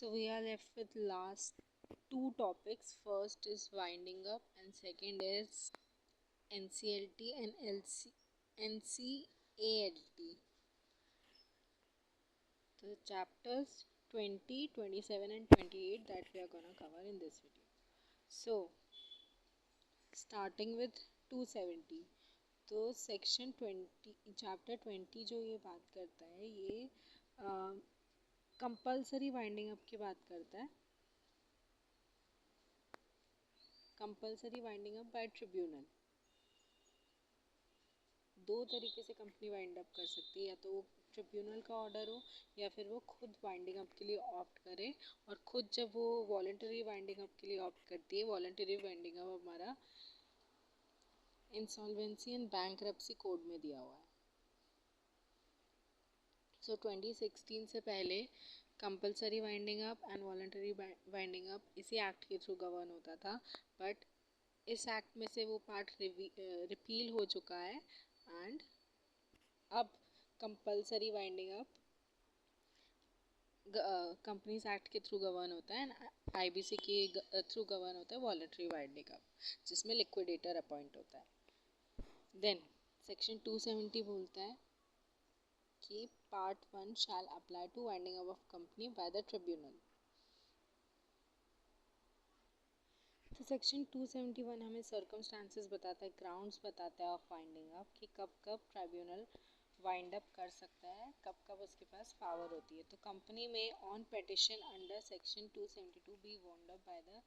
So we are left with last two topics. First is winding up and second is NCLT and NCALT. The chapters 20, 27 and 28 that we are gonna cover in this video. So starting with 270. तो section 20 chapter 20 जो ये बात करता है ये compulsory winding up की बात करता है. Compulsory winding up by tribunal. दो तरीके से कंपनी वाइंड अप कर सकती है, या तो वो ट्रिब्यूनल का ऑर्डर हो या फिर वो खुद वाइंडिंग अप के लिए ऑप्ट करे. और खुद जब वो वॉलंटरी वाइंडिंग अप के लिए ऑप्ट करती है, वॉलंटरी वाइंडिंग अप हमारा इंसॉल्वेंसी एंड बैंकरप्सी कोड में दिया हुआ है. सो 2016 से पहले compulsory winding up and voluntary winding up इसी एक्ट के थ्रू गवर्न होता था. बट इस एक्ट में से वो पार्ट रिपील हो चुका है एंड अब compulsory winding up companies act के थ्रू गवर्न होता है एंड आईबीसी के थ्रू गवर्न होता है वॉलंटरी वाइंडिंग अप, जिसमें लिक्विडेटर अपॉइंट होता है. देन सेक्शन 270 बोलता है कि part 1 shall apply two winding up of company by the tribunal. तो सेक्शन 271 हमें सर्कमस्टांसेस बताता है, ग्राउंड्स बताता है ऑफ वाइंडिंग अप कि कब कब ट्राइब्यूनल वाइंड अप कर सकता है, कब कब उसके पास पावर होती है. तो कंपनी में on petition under section 272 be wind up by the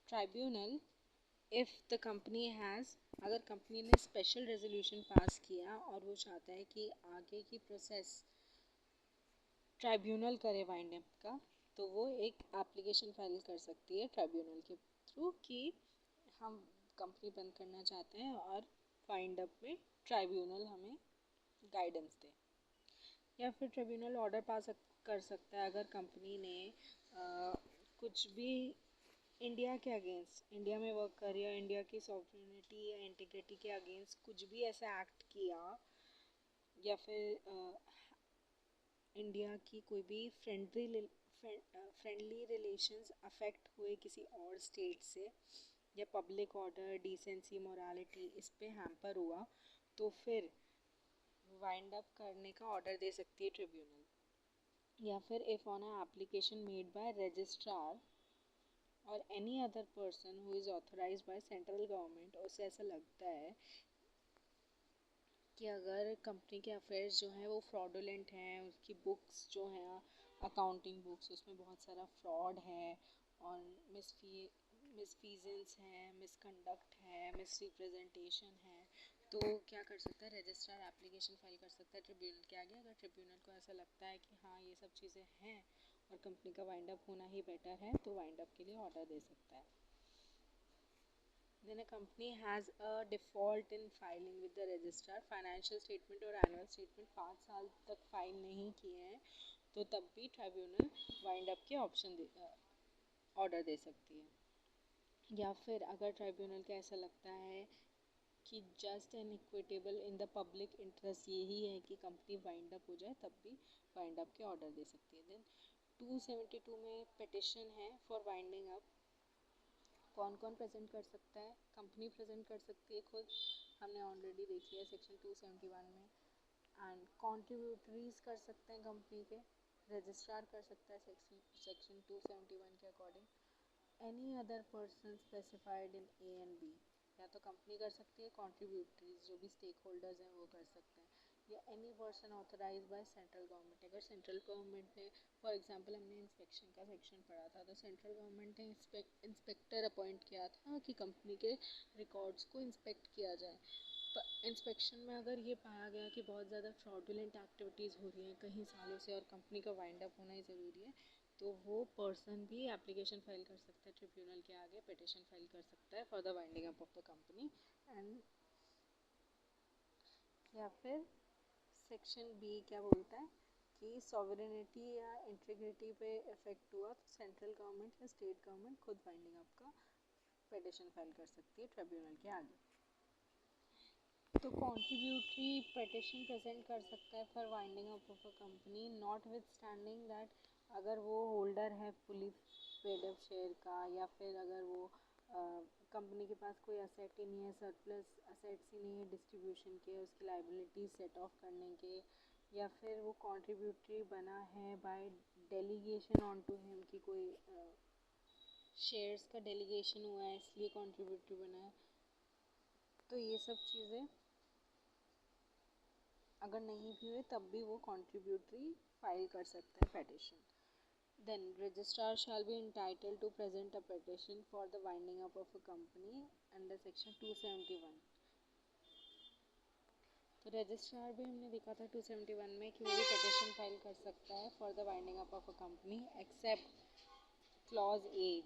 tribunal if the company has, अगर कंपनी ने स्पेशल रेजोल्यूशन पास किया और वो चाहता है कि आगे की प्रोसेस ट्राइब्यूनल करे वाइंड अप का, तो वो एक एप्लीकेशन फाइल कर सकती है ट्राइब्यूनल के थ्रू कि हम कंपनी बंद करना चाहते हैं और वाइंड अप में ट्राइब्यूनल हमें गाइडेंस दे. या फिर ट्रिब्यूनल ऑर्डर कर सकता है अगर कंपनी ने कुछ भी इंडिया के अगेंस्ट, इंडिया में वर्क कर रही है, इंडिया की सॉवरेनिटी या इंटीग्रिटी के अगेंस्ट कुछ भी ऐसा एक्ट किया, या फिर इंडिया की कोई भी फ्रेंडली रिलेशंस अफेक्ट हुए किसी और स्टेट से, या पब्लिक ऑर्डर, डिसेंसी, मोरालिटी इस पे हैम्पर हुआ, तो फिर वाइंड अप करने का ऑर्डर दे सकती है ट्रिब्यूनल. या फिर if on a application made by registrar or any other person who is authorised by central government, उसे ऐसा लगता है कि अगर कंपनी के अफेयर्स जो हैं वो फ्रॉडुलेंट हैं, उसकी बुक्स जो हैं अकाउंटिंग बुक्स उसमें बहुत सारा फ्रॉड है और मिसफीजेंस है, मिसकंडक्ट है, मिसरिप्रेजेंटेशन है, तो क्या कर सकता है रजिस्ट्रार एप्लीकेशन फाइल कर सकता है ट्रिब्यूनल के आगे. अगर ट्रिब्यूनल को ऐसा लगता है कि हाँ ये सब चीज़ें हैं और कंपनी का वाइंड अप होना ही बेटर है, तो वाइंड अप के लिए ऑर्डर दे सकता है. Then a company has a default in filing with the registrar, financial statement और annual statement 5 साल तक फाइल नहीं किए हैं, तो तब भी ट्राइब्यूनल वाइंड अप के ऑर्डर दे सकती है. या फिर अगर ट्राइब्यूनल को ऐसा लगता है कि just and equitable in the public interest यही है कि कंपनी वाइंड अप हो जाए, तब भी वाइंड अप के ऑर्डर दे सकती है. देन 272 में पिटिशन है फॉर वाइंडिंग अप. कौन कौन प्रेजेंट कर सकता है? कंपनी प्रेजेंट कर सकती है खुद, हमने ऑलरेडी देख लिया सेक्शन 271 में. एंड कॉन्ट्रीब्यूटरीज कर सकते हैं कंपनी के, रजिस्ट्रार कर सकता है सेक्शन 271 के according. Any other person specified in A and B, या तो कंपनी कर सकती है, कॉन्ट्रीब्यूटरीज जो भी स्टेक होल्डर्स हैं वो कर सकते हैं, या any person authorise by central government. अगर सेंट्रल गवर्नमेंट ने, फॉर एग्जांपल हमने इंस्पेक्शन का सेक्शन पढ़ा था, तो सेंट्रल गवर्नमेंट ने इंस्पेक्टर अपॉइंट किया था कि कंपनी के रिकॉर्ड्स को इंस्पेक्ट किया जाए. इंस्पेक्शन में अगर ये पाया गया कि बहुत ज़्यादा फ्रॉडुलेंट एक्टिविटीज़ हो रही हैं कई सालों से और कंपनी का वाइंड अप होना ही ज़रूरी है, तो वो पर्सन भी एप्लीकेशन फाइल कर सकता है ट्रिब्यूनल के आगे, पिटिशन फाइल कर सकता है for the winding up of the company. And या फिर सेक्शन बी क्या बोलता है कि सॉवरेनिटी या इंटीग्रिटी पे इफेक्ट हुआ तो सेंट्रल गवर्नमेंट या स्टेट गवर्नमेंट खुद वाइंडिंग अप का पिटिशन फाइल कर सकती है ट्रिब्यूनल के आगे. तो कॉन्ट्रीब्यूटरी पिटिशन प्रेजेंट कर सकता है for winding up of a company, not with standing that अगर वो होल्डर है फुली पेड अप शेयर का, या फिर अगर वो कंपनी के पास कोई असेट ही नहीं है, सरप्लस असेट्स ही नहीं है डिस्ट्रीब्यूशन के, उसकी लाइबिलिटी सेट ऑफ करने के, या फिर वो कॉन्ट्रीब्यूटरी बना है by delegation on to him कि कोई शेयर्स का डेलीगेशन हुआ है इसलिए कॉन्ट्रीब्यूटरी बना है, तो ये सब चीज़ें अगर नहीं भी हुए तब भी वो कॉन्ट्रीब्यूटरी फाइल कर सकता है petition. Then registrar shall be entitled to present a petition for the winding up of a company under section 271. तो रजिस्ट्रार भी हमने देखा था 271 में कि वो भी पिटिशन फाइल कर सकता है for the winding up of a company except clause A.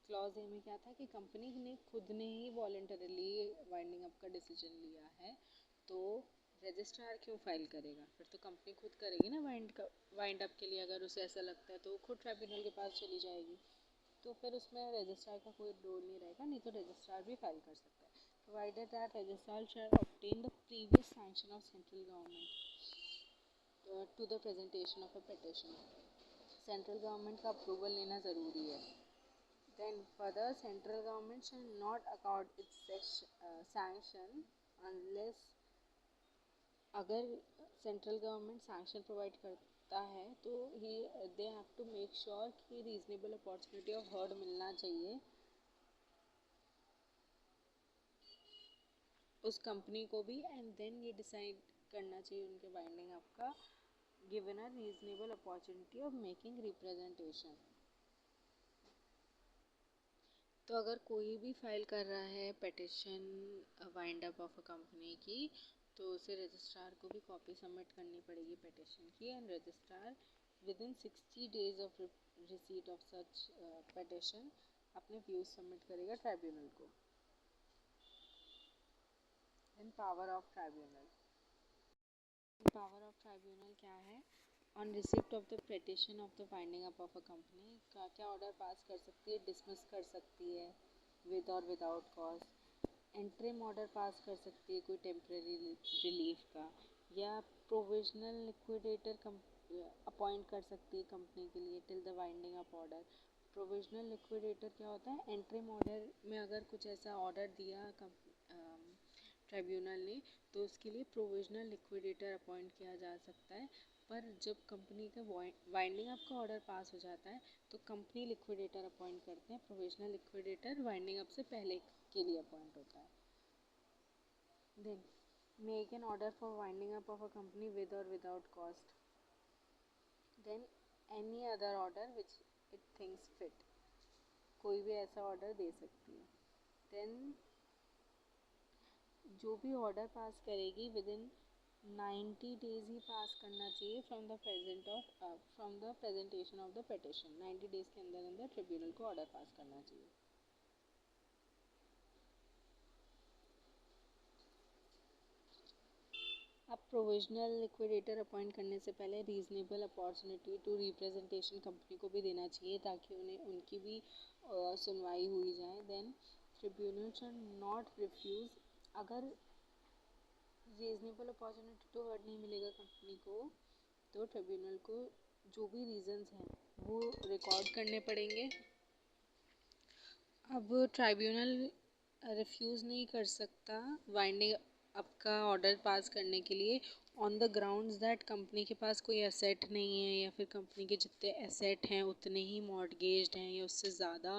Clause A में क्या था कि कंपनी ने खुद ने ही वॉलंटरली वाइंडिंग अप का डिसीजन लिया है, तो रजिस्ट्रार क्यों फाइल करेगा? फिर तो कंपनी खुद करेगी ना वाइंड अप के लिए. अगर उसे ऐसा लगता है तो वो खुद ट्राइब्यूनल के पास चली जाएगी, तो फिर उसमें रजिस्ट्रार का कोई रोल नहीं रहेगा, नहीं तो रजिस्ट्रार भी फाइल कर सकता है. Provided that registrar shall obtain the previous sanction of central government to the presentation of a petition. Central government का अप्रूवल लेना ज़रूरी है. Then further, central government shall not accord its sanction unless, अगर central government sanction provide करता है तो ही they have to make sure कि रीजनेबल अपॉर्चुनिटी ऑफ हर्ड मिलना चाहिए उस कंपनी को भी, एंड देन ये डिसाइड करना चाहिए उनके वाइंडिंग अप का, given a reasonable opportunity of making representation. तो अगर कोई भी फाइल कर रहा है petition wind up of a company की, तो उसे रजिस्ट्रार को भी कॉपी सबमिट करनी पड़ेगी पिटिशन की, and registrar within 60 days of receipt of such petition अपने व्यूज सबमिट करेगा ट्राइब्यूनल को. Then power of tribunal. Power of tribunal क्या है? On receipt of the petition of the winding up of a company क्या क्या order pass कर सकती है? डिसमिस कर सकती है विद और without cause, interim order pass कर सकती है कोई टेम्परेरी रिलीफ का, या प्रोविजनल लिक्विडेटर अपॉइंट कर सकती है कंपनी के लिए till the winding up order. Provisional liquidator क्या होता है? एंट्रीम ऑर्डर में अगर कुछ ऐसा ऑर्डर दिया ट्राइब्यूनल ने, तो उसके लिए प्रोविजनल लिक्विडेटर अपॉइंट किया जा सकता है. पर जब कंपनी का वाइंडिंग अप का ऑर्डर पास हो जाता है तो कंपनी लिक्विडेटर अपॉइंट करते हैं. प्रोविजनल लिक्विडेटर वाइंडिंग अप से पहले के लिए अपॉइंट होता है. Then make an order for winding up of a company with or without cost. Then any other order which it thinks fit. कोई भी ऐसा ऑर्डर दे सकती है. Then जो भी ऑर्डर पास करेगी विद इन 90 days ही पास करना चाहिए from the presentation of the petition. 90 days के अंदर अंदर ट्रिब्यूनल को ऑर्डर पास करना चाहिए. अब प्रोविजनल लिक्विडेटर अपॉइंट करने से पहले reasonable opportunity to representation company को भी देना चाहिए ताकि उन्हें उनकी भी सुनवाई हुई जाए. Then tribunal shall not refuse. अगर रीजनेबल अपॉर्चुनिटी टू हर्ड नहीं मिलेगा कंपनी को, तो ट्रिब्यूनल को जो भी रीजंस हैं वो रिकॉर्ड करने पड़ेंगे. अब ट्राइब्यूनल रिफ्यूज़ नहीं कर सकता वाइंडिंग अप का ऑर्डर पास करने के लिए on the grounds that company के पास कोई एसेट नहीं है, या फिर कंपनी के जितने एसेट हैं उतने ही मॉर्गेज्ड हैं या उससे ज़्यादा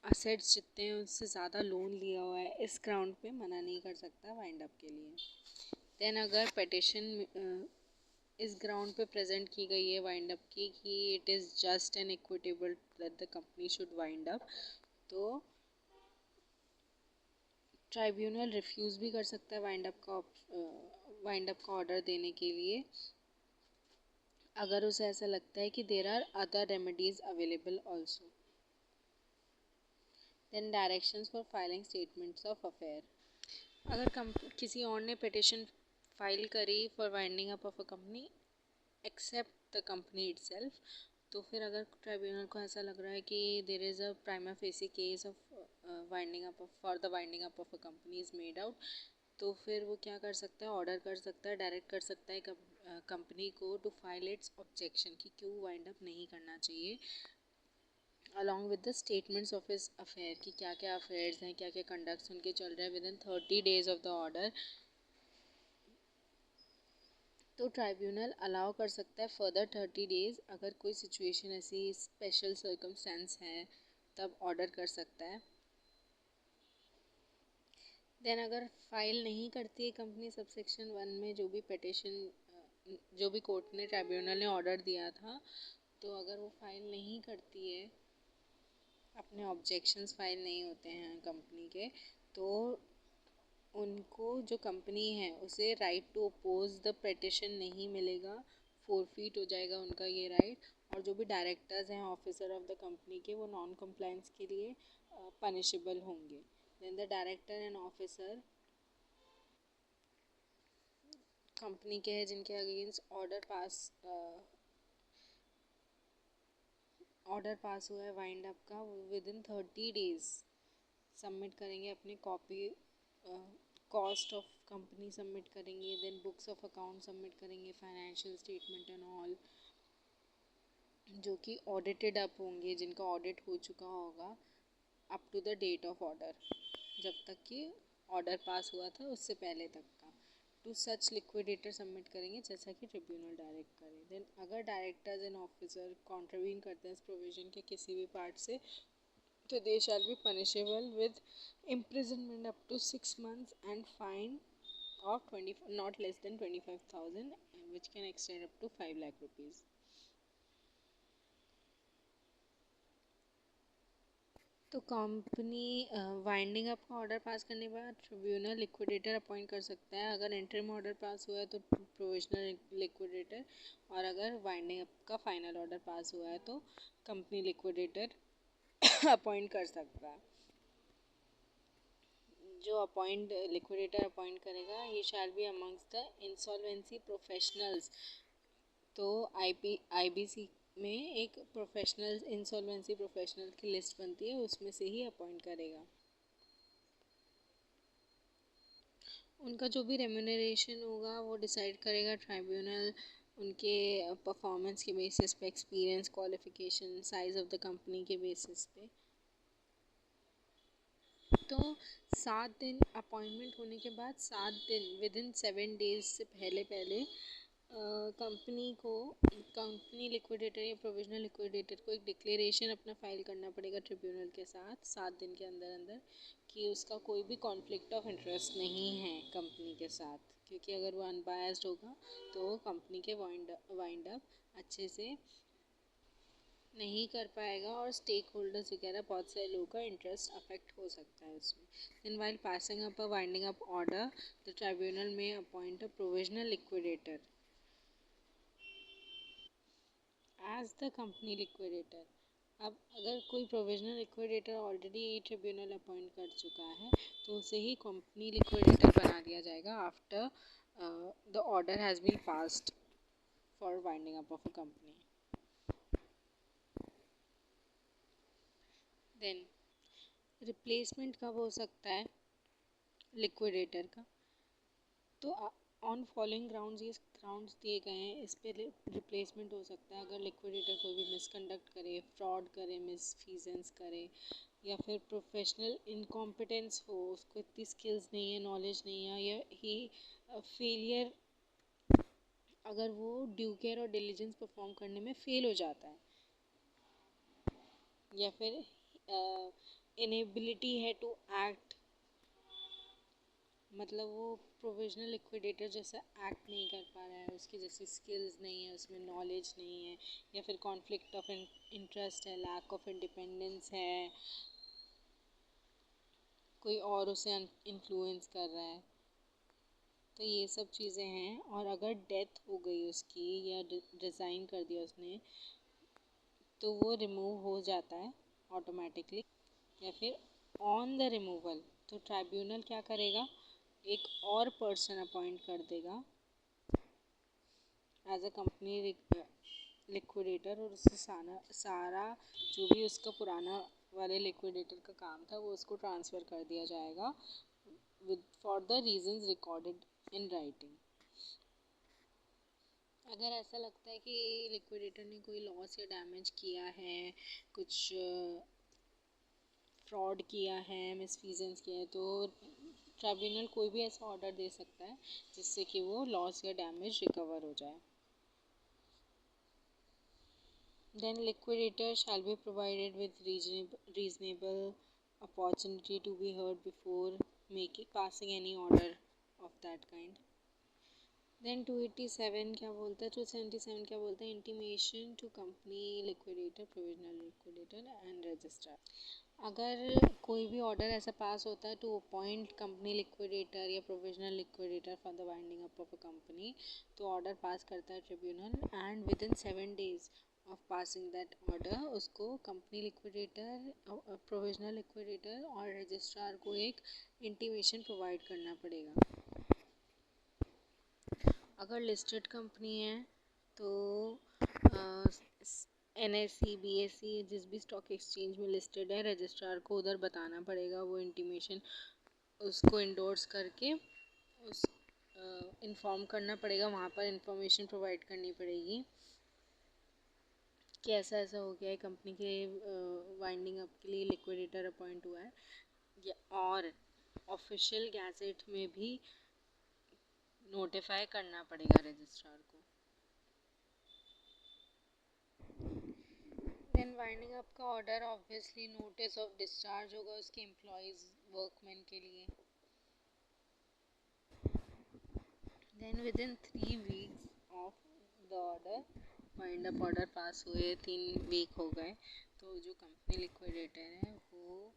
असेट्स जितने हैं उससे ज़्यादा लोन लिया हुआ है. इस ग्राउंड पे मना नहीं कर सकता वाइंड अप के लिए. देन अगर पिटिशन इस ग्राउंड पे प्रेजेंट की गई है वाइंड अप की कि it is just an equitable that the company should wind up, तो ट्राइब्यूनल रिफ्यूज़ भी कर सकता है वाइंड अप का ऑर्डर देने के लिए अगर उसे ऐसा लगता है कि there are other remedies available also. Then directions for filing statements of affair. अगर किसी और ने पिटिशन फाइल करी for winding up of a company except the company itself, तो फिर अगर ट्राइब्यूनल को ऐसा लग रहा है कि there is a prima facie case of winding up for the winding up of a company is made out, तो फिर वो क्या कर सकता है? ऑर्डर कर सकता है, डायरेक्ट कर सकता है कंपनी को टू फाइल इट्स ऑब्जेक्शन कि क्यों वाइंड अप नहीं करना चाहिए, along with the statements of his affair कि क्या क्या अफेयर्स हैं, क्या क्या कंडक्ट्स उनके चल रहे हैं with in 30 days of the order. तो ट्राइब्यूनल अलाउ कर सकता है फर्दर 30 days, अगर कोई सिचुएशन ऐसी स्पेशल सर्कमस्टेंस है तब ऑर्डर कर सकता है। देन अगर फाइल नहीं करती है कंपनी सबसेक्शन 1 में जो भी पिटिशन, जो भी कोर्ट ने ट्राइब्यूनल ने ऑर्डर दिया था, तो अगर वो फाइल नहीं करती है, अपने ऑब्जेक्शंस फाइल नहीं होते हैं कंपनी के, तो उनको जो कंपनी है उसे right to oppose the petition नहीं मिलेगा, फोरफीट हो जाएगा उनका ये राइट। और जो भी डायरेक्टर्स हैं ऑफिसर ऑफ द कंपनी के, वो नॉन कंप्लायंस के लिए पनिशेबल होंगे। Then the director and officer company के हैं जिनके अगेंस्ट ऑर्डर पास हुआ है वाइंड अप का, विद इन 30 days सबमिट करेंगे अपनी copy, cost of company submit करेंगे, then books of account submit करेंगे, फाइनेंशियल स्टेटमेंट एंड ऑल, जो कि ऑडिटेड अप होंगे, जिनका ऑडिट हो चुका होगा up to the date of order, जब तक कि ऑर्डर पास हुआ था उससे पहले तक का। टू सच लिक्विडेटर सबमिट करेंगे जैसा कि ट्रिब्यूनल डायरेक्ट करे। देन अगर डायरेक्टर्स एंड ऑफिसर कॉन्ट्रवीन करते हैं इस प्रोविजन के किसी भी पार्ट से, तो they shall be punishable with imprisonment up to 6 months and fine of 20 not less than 25,000, which can extend up to 5 lakh rupees। तो कंपनी वाइंडिंग अप का ऑर्डर पास करने के बाद ट्रिब्यूनल लिक्विडेटर अपॉइंट कर सकता है, अगर इंटरिम ऑर्डर पास हुआ है तो प्रोविजनल लिक्विडेटर, और अगर वाइंडिंग अप का फाइनल ऑर्डर पास हुआ है तो कंपनी लिक्विडेटर अपॉइंट कर सकता है। जो लिक्विडेटर अपॉइंट करेगा, he shall be amongst the insolvency professionals. तो आईबीसी में एक प्रोफेशनल इंसॉल्वेंसी प्रोफेशनल की लिस्ट बनती है, उसमें से ही अपॉइंट करेगा। उनका जो भी रेम्यूनरेशन होगा वो डिसाइड करेगा ट्राइब्यूनल, उनके परफॉर्मेंस के बेसिस पे, experience, qualification, size of the company के बेसिस पे। तो 7 दिन अपॉइंटमेंट होने के बाद 7 दिन विद इन 7 days से पहले कंपनी लिक्विडेटर या प्रोविजनल लिक्विडेटर को एक डिक्लेरेशन अपना फाइल करना पड़ेगा ट्रिब्यूनल के साथ 7 दिन के अंदर अंदर, कि उसका कोई भी कॉन्फ्लिक्ट ऑफ इंटरेस्ट नहीं है कंपनी के साथ, क्योंकि अगर वो अनबायस्ड होगा तो कंपनी के वाइंड अप अच्छे से नहीं कर पाएगा, और स्टेक होल्डर्स वगैरह बहुत सारे लोगों का इंटरेस्ट अफेक्ट हो सकता है उसमें। Then while passing up a winding up order, the tribunal may appoint a provisional liquidator as the company liquidator. अब अगर कोई provisional liquidator already tribunal appoint कर चुका है, तो उसे ही कंपनी लिक्विडेटर बना दिया जाएगा after the order has been passed for winding up of a company. Then replacement कब हो सकता है लिक्विडेटर का, तो ऑन फॉलोइंग ग्राउंड्स, ये ग्राउंड्स दिए गए हैं, इस पे रिप्लेसमेंट हो सकता है अगर लिक्विडेटर कोई भी मिसकंडक्ट करे, फ्रॉड करे, मिसफीजेंस करे, या फिर प्रोफेशनल इनकॉम्पिटेंस हो, उसको इतनी स्किल्स नहीं है, नॉलेज नहीं है, या ही फेलियर, अगर वो ड्यू केयर और डिलीजेंस परफॉर्म करने में फेल हो जाता है, या फिर इनेबिलिटी है टू एक्ट, मतलब वो प्रोविजनल लिक्विडेटर जैसा एक्ट नहीं कर पा रहा है, उसकी जैसी स्किल्स नहीं है, उसमें नॉलेज नहीं है, या फिर कॉन्फ्लिक्ट ऑफ इंटरेस्ट है, लैक ऑफ इंडिपेंडेंस है, कोई और उसे इन्फ्लुएंस कर रहा है, तो ये सब चीज़ें हैं। और अगर डेथ हो गई उसकी या रिज़ाइन कर दिया उसने, तो वो रिमूव हो जाता है ऑटोमेटिकली। या फिर ऑन द रिमूवल, तो ट्राइब्यूनल क्या करेगा, एक और पर्सन अपॉइंट कर देगा एज अ कंपनी लिक्विडेटर, और उससे सारा जो भी उसका पुराना वाले लिक्विडेटर का काम था वो उसको ट्रांसफ़र कर दिया जाएगा with for the reasons recorded in writing. अगर ऐसा लगता है कि लिक्विडेटर ने कोई लॉस या डैमेज किया है, कुछ फ्रॉड किया है, मिसफीजेंस किया है, तो ट्राइब्यूनल कोई भी ऐसा ऑर्डर दे सकता है जिससे कि वो लॉस या डैमेज रिकवर हो जाए. Then liquidator shall be provided with reasonable opportunity to be heard before passing any order of that kind. Then 287 क्या बोलता है, 277 क्या बोलता है, intimation to company liquidator, provisional liquidator and registrar. अगर कोई भी ऑर्डर ऐसा पास होता है टू अपॉइंट कंपनी लिक्विडेटर या provisional liquidator for the winding up of a company, तो ऑर्डर पास करता है tribunal and within 7 days of passing that order उसको कंपनी लिक्विडेटर, प्रोविजनल लिक्विडेटर और रजिस्ट्रार को एक इंटीमेशन प्रोवाइड करना पड़ेगा. अगर लिस्टेड कंपनी है तो NSE, BSE जिस भी स्टॉक एक्सचेंज में लिस्टेड है, रजिस्ट्रार को उधर बताना पड़ेगा वो इंटीमेशन, उसको इंडोर्स करके उस इन्फॉर्म करना पड़ेगा, वहाँ पर इंफॉर्मेशन प्रोवाइड करनी पड़ेगी कि ऐसा ऐसा हो गया है, कंपनी के वाइंडिंग अप के लिए लिक्विडेटर अपॉइंट हुआ है. और ऑफिशियल गैजेट में भी नोटिफाई करना पड़ेगा रजिस्ट्रार को. देन वाइंडिंग अप का order obviously notice of discharge होगा उसके एम्प्लॉयज़, वर्कमैन के लिए. Then within 3 weeks of the order, wind up order pass हुए 3 week हो गए, तो जो कंपनी लिक्विडेटर है वो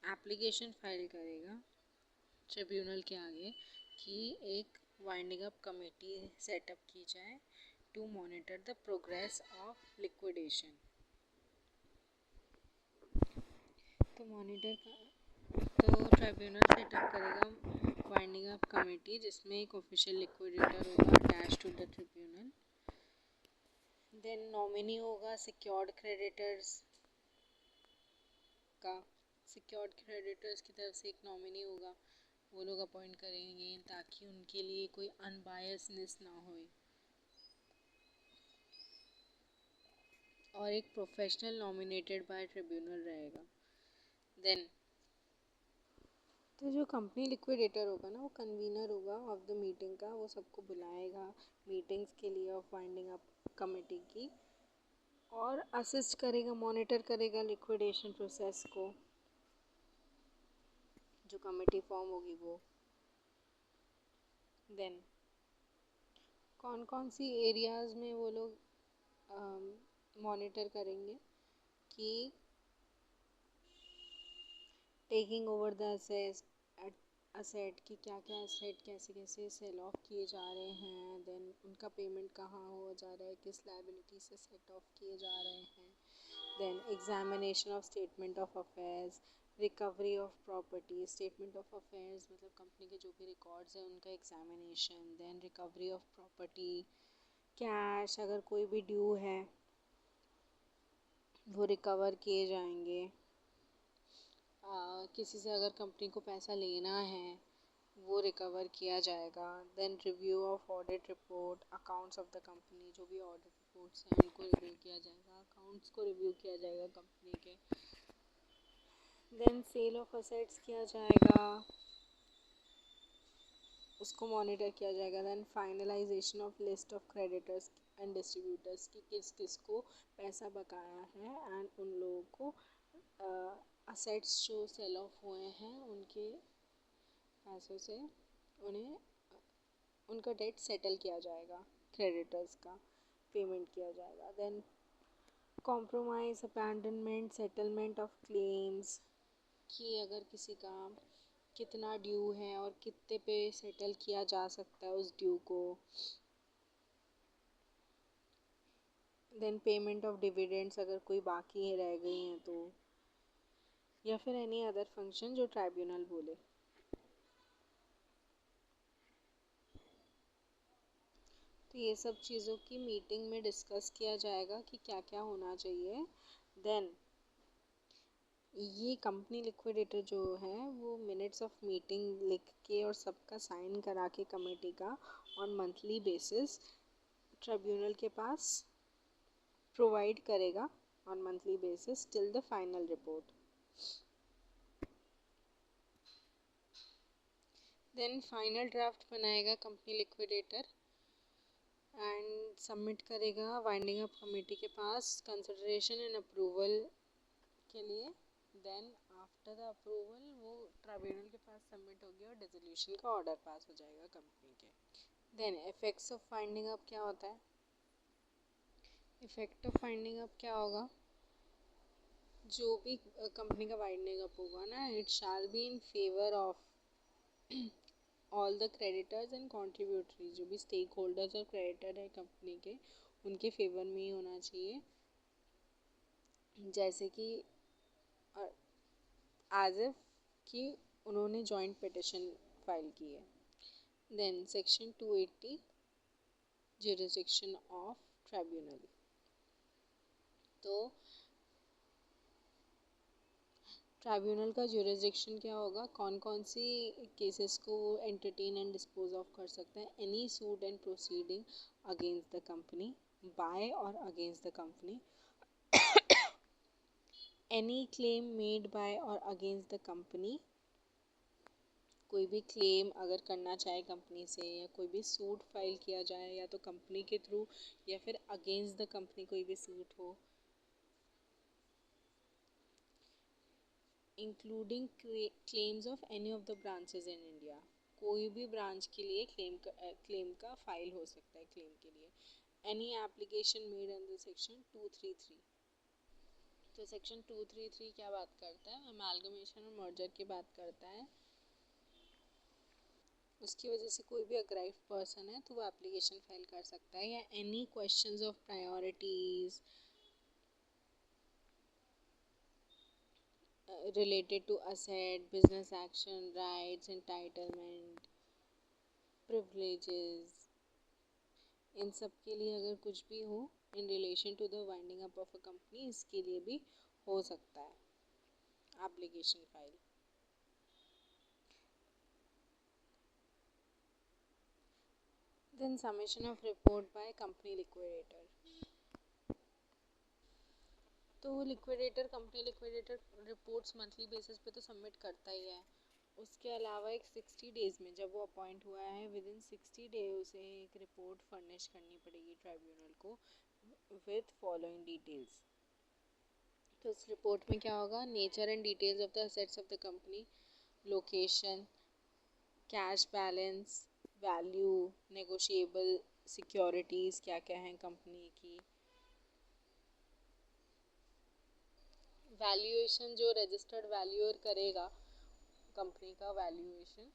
एप्लीकेशन फाइल करेगा ट्रिब्यूनल के आगे कि एक वाइंडिंग अप कमेटी सेटअप की जाए to monitor the progress of liquidation. तो ट्राइब्यूनल सेटअप करेगा वाइंडिंग अप कमेटी जिसमें एक ऑफिशियल लिक्विडेटर होगा attach to the tribunal. Then nominee होगा सिक्योर्ड क्रेडिटर्स का, सिक्योर्ड क्रेडिटर्स की तरफ से एक नॉमिनी होगा, वो लोग अपॉइंट करेंगे ताकि उनके लिए कोई अनबायसनेस ना हो, और एक प्रोफेशनल नॉमिनेटेड बाय ट्रिब्यूनल रहेगा. देन तो जो कंपनी लिक्विडेटर होगा ना, वो कन्वीनर होगा ऑफ द मीटिंग का, वो सबको बुलाएगा मीटिंग्स के लिए ऑफ वाइंडिंग अप कमेटी की, और असिस्ट करेगा, मॉनिटर करेगा लिक्विडेशन प्रोसेस को, जो कमेटी फॉर्म होगी वो. देन कौन कौन सी एरियाज़ में वो लोग मॉनिटर करेंगे कि टेकिंग ओवर द असेट की क्या क्या असेट कैसे कैसे सेल ऑफ किए जा रहे हैं, देन उनका पेमेंट कहाँ हो जा रहा है, किस लायबिलिटी से सेट ऑफ किए जा रहे हैं. Then examination of statement of affairs, recovery of property, statement of affairs मतलब कंपनी के जो भी रिकॉर्ड्स हैं उनका examination. Then recovery of property, cash अगर कोई भी ड्यू है वो रिकवर किए जाएंगे. किसी से अगर कंपनी को पैसा लेना है वो रिकवर किया जाएगा. Then review of audit report, accounts of the company, जो भी ऑडिट रिपोर्ट्स हैं उनको रिव्यू किया जाएगा, अकाउंट्स को रिव्यू किया जाएगा कंपनी के. देन सेल ऑफ असेट्स किया जाएगा, उसको मॉनिटर किया जाएगा. Then finalisation of list of creditors and distributors की किस किस को पैसा बकाया है, एंड उन लोगों को असेट्स जो सेल ऑफ हुए हैं उनके पैसों से उन्हें उनका डेट सेटल किया जाएगा, क्रेडिटर्स का पेमेंट किया जाएगा. Then compromise, abandonment, settlement of claims, कि अगर किसी का कितना ड्यू है और कितने पे सेटल किया जा सकता है उस ड्यू को. देन पेमेंट ऑफ डिविडेंड्स अगर कोई बाकी रह गई हैं तो, या फिर एनी अदर फंक्शन जो ट्राइब्यूनल बोले. तो ये सब चीज़ों की मीटिंग में डिस्कस किया जाएगा कि क्या क्या होना चाहिए. देन ये कंपनी लिक्विडेटर जो है वो मिनट्स ऑफ मीटिंग लिख के और सबका साइन करा के कमेटी का ऑन मंथली बेसिस ट्रिब्यूनल के पास प्रोवाइड करेगा on monthly basis till the final report. Then final draft बनाएगा कंपनी लिक्विडेटर एंड सबमिट करेगा वाइंडिंग अप कमेटी के पास कंसिडरेशन एंड अप्रूवल के लिए। देन आफ्टर द अप्रूवल वो ट्रिब्यूनल के पास सबमिट हो गया और डिसोल्यूशन का ऑर्डर पास हो जाएगा कंपनी के। Then effects of winding up क्या होता है? इफेक्ट ऑफ वाइंडिंग अप क्या होगा? जो भी कंपनी का वाइंडिंग अप होगा ना, it shall be in favour of all the creditors and contributory. जो भी स्टेक होल्डर्स और क्रेडिटर है कंपनी के, उनके फेवर में ही होना चाहिए। जैसे कि एज इफ कि उन्होंने जॉइंट पिटिशन फाइल की है। Then section 280 jurisdiction of tribunal. तो ट्रिब्यूनल का जुरिसडिक्शन क्या होगा? कौन कौन सी केसेस को एंटरटेन एंड डिस्पोज ऑफ कर सकता है? Any suit and proceeding against the company by or against the company, any claim made by or against the company. कोई भी क्लेम अगर करना चाहे कंपनी से, या कोई भी सूट फाइल किया जाए या तो कंपनी के थ्रू या फिर अगेंस्ट द कंपनी कोई भी सूट हो, including claims of any of the branches in India. कोई भी ब्रांच के लिए क्लेम का फाइल हो सकता है क्लेम के लिए। Any application made under section 233। तो सेक्शन 233 क्या बात करता है? अमालगमेशन और मर्जर की बात करता है। उसकी वजह से कोई भी अग्राइव पर्सन है तो वो एप्लीकेशन फाइल कर सकता है। या any questions of priorities related to asset, business action, rights, entitlement, privileges, इन सब के लिए अगर कुछ भी हो in relation to the winding up of a company, इसके लिए भी हो सकता है application file। Then summation of report by company liquidator। तो liquidator company liquidator reports monthly basis पे तो सबमिट करता ही है। उसके अलावा एक 60 डेज़ में, जब वो अपॉइंट हुआ है, विद इन 60 डे उसे एक रिपोर्ट फर्निश करनी पड़ेगी ट्राइब्यूनल को विद फॉलोइंग डिटेल्स। तो इस रिपोर्ट में क्या होगा? Nature and details of the assets of the company, location, cash balance, value, negotiable securities क्या क्या हैं कंपनी की, वैल्यूएशन जो रजिस्टर्ड वैल्यूअर करेगा कंपनी का वैल्यूएशन,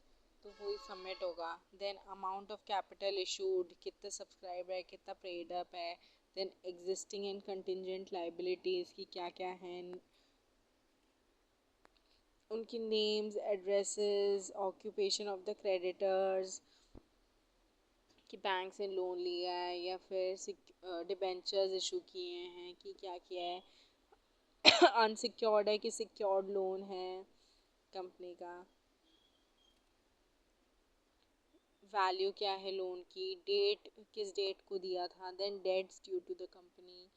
तो वही सबमिट होगा। Then amount of capital issued, कितना सब्सक्राइब है, कितना पेड अप है। Then existing and contingent liabilities की क्या क्या हैं, उनकी names, addresses, occupation of the creditors, कि बैंक से लोन लिया है या फिर डिबेंचर्स इशू किए हैं कि क्या किया है, अनसिक्योर्ड है कि सिक्योर्ड लोन है कंपनी का, वैल्यू क्या है लोन की, डेट किस डेट को दिया था, then debts due to the company,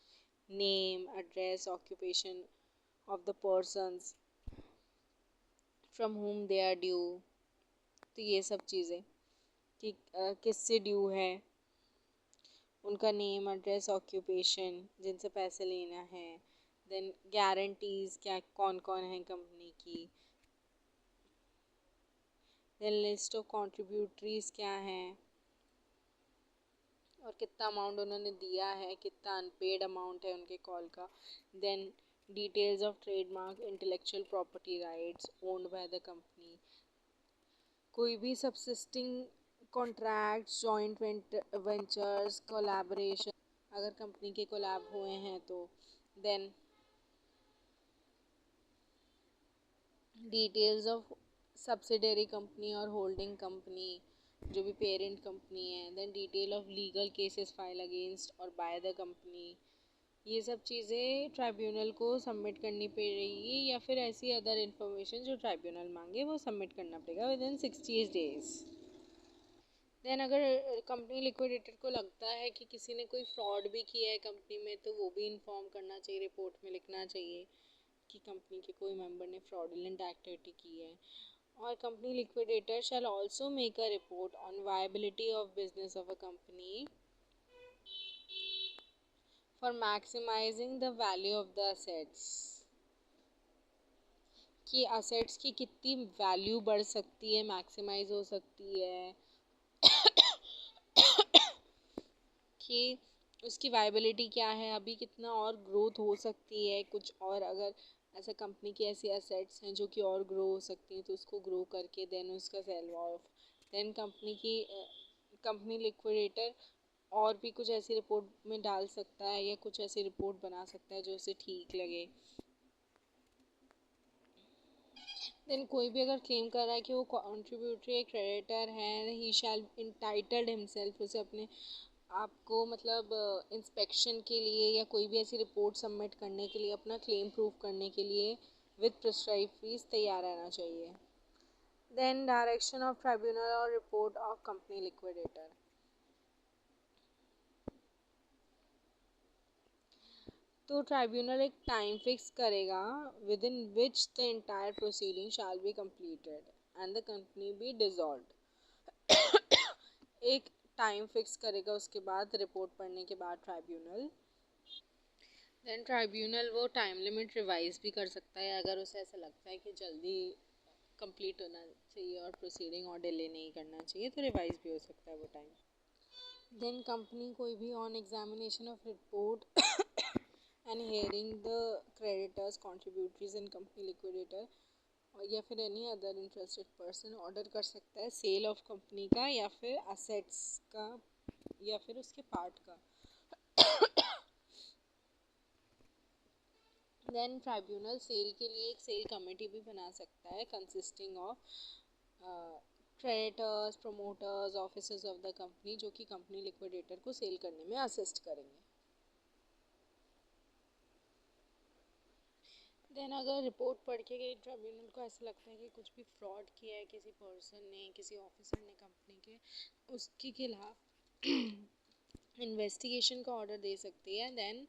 name, address, occupation of the persons from whom they are due. तो ये सब चीज़ें कि किससे ड्यू है, उनका नेम, एड्रेस, ऑक्यूपेशन, जिनसे पैसे लेना है। देन गारंटीज़ क्या कौन कौन है कंपनी की। देन लिस्ट ऑफ कॉन्ट्रीब्यूटरीज क्या हैं और कितना अमाउंट उन्होंने दिया है, कितना अनपेड अमाउंट है उनके कॉल का। Then details of trademark, intellectual property rights owned by the company, कोई भी subsisting contracts, joint ventures, collaboration अगर कंपनी के कोलैब हुए हैं तो। Then details of subsidiary company और होल्डिंग कंपनी, जो भी पेरेंट कंपनी है। Then detail of legal cases file against और बाय द कंपनी। ये सब चीज़ें ट्राइब्यूनल को सबमिट करनी पड़ेगी, या फिर ऐसी अदर इन्फॉर्मेशन जो ट्राइब्यूनल मांगे वो सबमिट करना पड़ेगा विद इन 60 डेज। देन अगर कंपनी लिक्विडेटर को लगता है कि किसी ने कोई फ्रॉड भी किया है कंपनी में, तो वो भी इन्फॉर्म करना चाहिए, रिपोर्ट में लिखना चाहिए कि कंपनी के कोई मेंबर ने फ्रॉडुलेंट एक्टिविटी की है. और company liquidator shall also make a report on viability of business of a company for maximising the value of the assets, कि असेट्स की कितनी वैल्यू बढ़ सकती है, मैक्सिमाइज हो सकती है, कि उसकी वायबिलिटी क्या है, अभी कितना और ग्रोथ हो सकती है कुछ, और अगर ऐसा कंपनी की ऐसी एसेट्स हैं जो कि और ग्रो हो सकती हैं तो उसको ग्रो करके देन उसका sell off, then company liquidator और भी कुछ ऐसी रिपोर्ट में डाल सकता है या कुछ ऐसी रिपोर्ट बना सकता है जो उसे ठीक लगे. देन कोई भी अगर क्लेम कर रहा है कि वो कॉन्ट्रीब्यूटरी क्रेडिटर है, ही शैल इंटाइटल्ड हिमसेल्फ, उसे अपने आपको मतलब इंस्पेक्शन के लिए या कोई भी ऐसी रिपोर्ट सबमिट करने के लिए, अपना क्लेम प्रूव करने के लिए विद प्रिस्क्राइब फीस तैयार रहना चाहिए. देन डायरेक्शन ऑफ ट्राइब्यूनल और रिपोर्ट ऑफ कंपनी लिक्विडेटर. तो ट्राइब्यूनल एक टाइम फिक्स करेगा within which the entire proceeding shall be completed and the company be dissolved. एक टाइम फिक्स करेगा उसके बाद, रिपोर्ट पढ़ने के बाद ट्राइब्यूनल. देन ट्राइब्यूनल वो टाइम लिमिट रिवाइज भी कर सकता है अगर उसे ऐसा लगता है कि जल्दी कंप्लीट होना चाहिए और प्रोसीडिंग और डिले नहीं करना चाहिए, तो रिवाइज भी हो सकता है वो टाइम. देन कंपनी कोई भी on examination of report and hearing the creditors contributories in company liquidator या फिर any other interested person order कर सकता है सेल ऑफ कंपनी का या फिर असेट्स का या फिर उसके पार्ट का. देन ट्राइब्यूनल सेल के लिए एक सेल कमेटी भी बना सकता है consisting of creditors, promoters, officers of the company, जो कि कंपनी लिक्विडेटर को सेल करने में असिस्ट करेंगे. देन अगर रिपोर्ट पढ़ के ट्राइब्यूनल को ऐसा लगता है कि कुछ भी फ्रॉड किया है किसी पर्सन ने, किसी ऑफिसर ने कंपनी के, उसके खिलाफ इन्वेस्टिगेशन का ऑर्डर दे सकती है. देन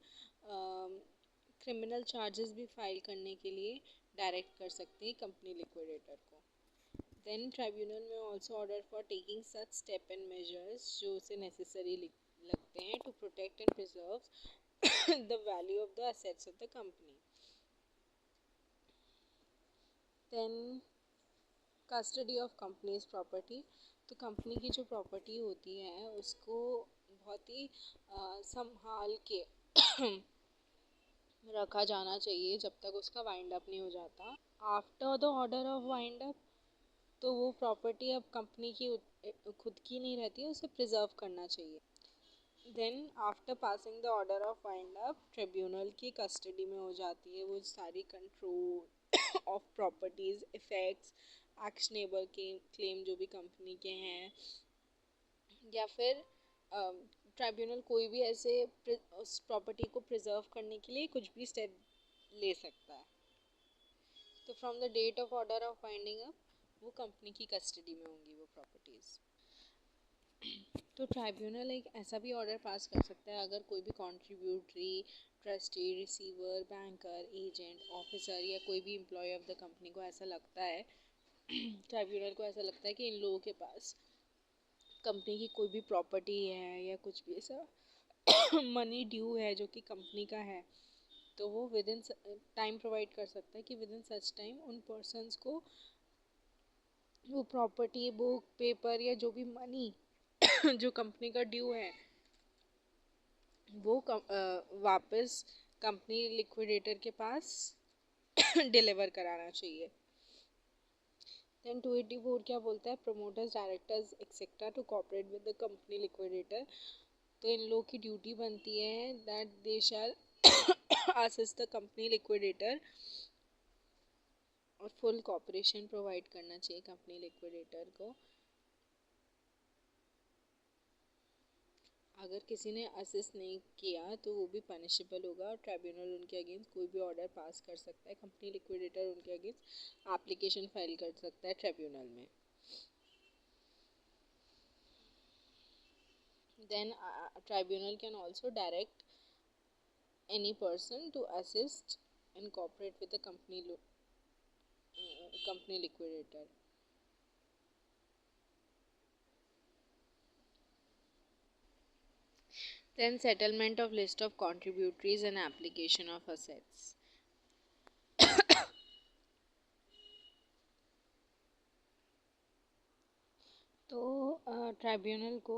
क्रिमिनल चार्जेस भी फाइल करने के लिए डायरेक्ट कर सकती है कंपनी लिक्विडेटर को. Then tribunal may also order for taking such step and measures जो उसे नेसेसरी लगते हैं to protect and preserve the value of the assets of the company. Then custody of company's property. तो company की जो property होती है उसको बहुत ही संभाल के रखा जाना चाहिए जब तक उसका वाइंड अप नहीं हो जाता. After the order of wind up, तो वो प्रॉपर्टी अब कंपनी की खुद की नहीं रहती है, उसे प्रिजर्व करना चाहिए. Then after passing the order of wind up, tribunal की कस्टडी में हो जाती है वो सारी control of properties, effects, actionable claim जो भी कंपनी के हैं, या फिर ट्राइब्यूनल कोई भी ऐसे उस प्रॉपर्टी को प्रिजर्व करने के लिए कुछ भी स्टेप ले सकता है. तो from the date of order of winding up वो कंपनी की कस्टडी में होंगी वो प्रॉपर्टीज. तो ट्राइब्यूनल एक ऐसा भी ऑर्डर पास कर सकता है अगर कोई भी contributory, trustee, receiver, banker, agent, officer या कोई भी एम्प्लॉय ऑफ द कंपनी को ऐसा लगता है ट्राइब्यूनल को ऐसा लगता है कि इन लोगों के पास कंपनी की कोई भी प्रॉपर्टी है या कुछ भी ऐसा मनी ड्यू है जो कि कंपनी का है, तो वो विद इन टाइम प्रोवाइड कर सकता है कि विद इन सच टाइम उन पर्सनस को वो प्रॉपर्टी, बुक, पेपर या जो भी मनी जो कंपनी का ड्यू है वो वापस कंपनी लिक्विडेटर के पास डिलीवर कराना चाहिए. देन 284 क्या बोलता है, promoters, directors etcetera to cooperate with the company liquidator. तो इन लोगों की ड्यूटी बनती है that they shall assist the company liquidator और फुल कोऑपरेशन प्रोवाइड करना चाहिए कंपनी लिक्विडेटर को. अगर किसी ने असिस्ट नहीं किया तो वो भी पनिशेबल होगा और ट्राइब्यूनल उनके अगेंस्ट कोई भी ऑर्डर पास कर सकता है. कंपनी लिक्विडेटर उनके अगेंस्ट एप्लीकेशन फाइल कर सकता है ट्राइब्यूनल में. Then tribunal can also direct any person to assist and cooperate with the company liquidator. Then settlement of list of contributories and application of assets. तो tribunal को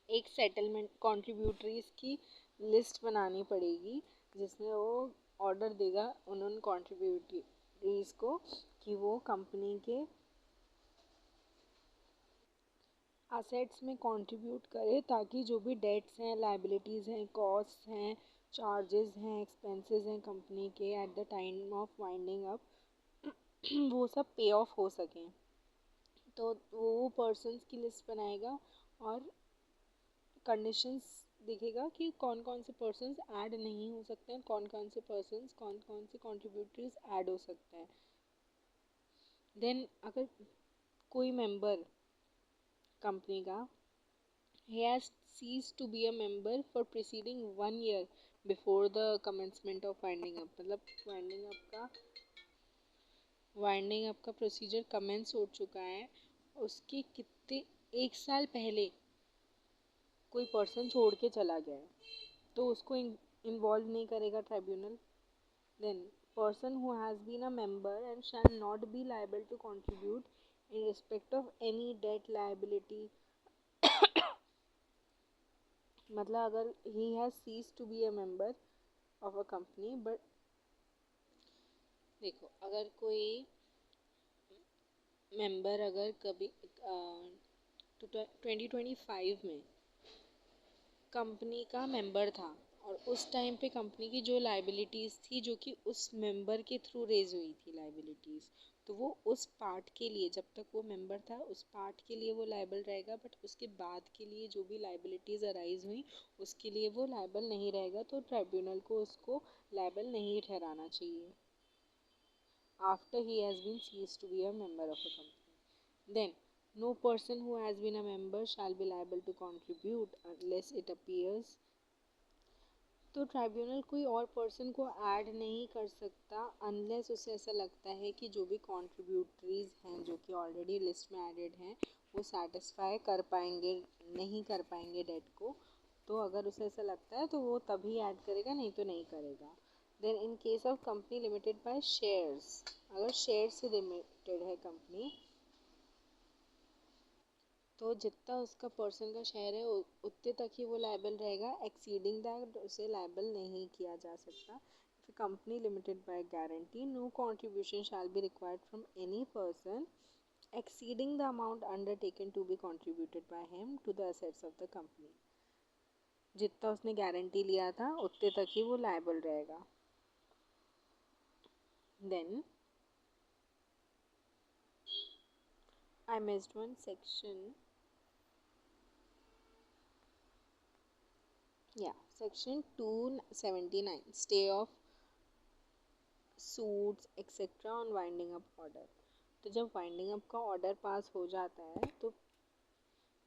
एक settlement contributories की list बनानी पड़ेगी जिसमें वो ऑर्डर देगा उन कॉन्ट्रीब्यूटरीज को कि वो कंपनी के असेट्स में कंट्रीब्यूट करे ताकि जो भी डेट्स हैं, लाइबिलिटीज़ हैं, कॉस्ट हैं, चार्जेस हैं, एक्सपेंसेस हैं कंपनी के at the time of winding up वो सब पे ऑफ हो सकें। तो वो पर्सन्स की लिस्ट बनाएगा और कंडीशंस देखेगा कि कौन कौन से पर्सन्स ऐड नहीं हो सकते हैं, कौन कौन से पर्सन्स, कौन कौन से कॉन्ट्रीब्यूटरीज ऐड हो सकते हैं। देन अगर कोई मेंबर कंपनी का he has ceased to be a member for preceding 1 year before the commencement of winding up, मतलब वाइंडिंग अप का प्रोसीजर कमेंस हो चुका है, उसके कितने 1 साल पहले कोई पर्सन छोड़ के चला गया है तो उसको इन्वॉल्व नहीं करेगा tribunal. Then person who has been a member and shall not be liable to contribute in respect of any debt liability, मतलब अगर he has ceased to be a member of a company but देखो अगर कोई member अगर कभी 2025 में company का member था और उस टाइम पे कंपनी की जो लाइबिलिटीज़ थी जो कि उस मेंबर के थ्रू रेज हुई थी लाइबिलिटीज़, तो वो उस पार्ट के लिए जब तक वो मेंबर था उस पार्ट के लिए वो लाइबल रहेगा, बट उसके बाद के लिए जो भी लाइबिलिटीज़ अराइज हुई उसके लिए वो लाइबल नहीं रहेगा। तो ट्राइब्यूनल को उसको लाइबल नहीं ठहराना चाहिए after he has been ceased to be a member of a company. Then no person who has been a member shall be liable to contribute unless it appears, तो tribunal कोई और person को add नहीं कर सकता unless उसे ऐसा लगता है कि जो भी कॉन्ट्रीब्यूटरीज हैं जो कि ऑलरेडी लिस्ट में एडेड हैं वो सेटिस्फाई कर पाएंगे नहीं कर पाएंगे डेट को। तो अगर उसे ऐसा लगता है तो वो तभी ऐड करेगा, नहीं तो नहीं करेगा। Then in case of company limited by shares, अगर शेयर से लिमिटेड है कंपनी तो जितना उसका पर्सन का शेयर है उतने तक ही वो लायबल रहेगा, एक्सीडिंग दैट उसे लायबल नहीं किया जा सकता। If company limited by guarantee no contribution shall be required from any person exceeding the amount undertaken to be contributed by him to the assets of the company, जितना उसने guarantee लिया था उतने तक ही वो लायबल रहेगा। Then I missed one section. Yeah, section 279 stay of suits etcetera on winding up order. तो जब वाइंडिंग अप का ऑर्डर पास हो जाता है तो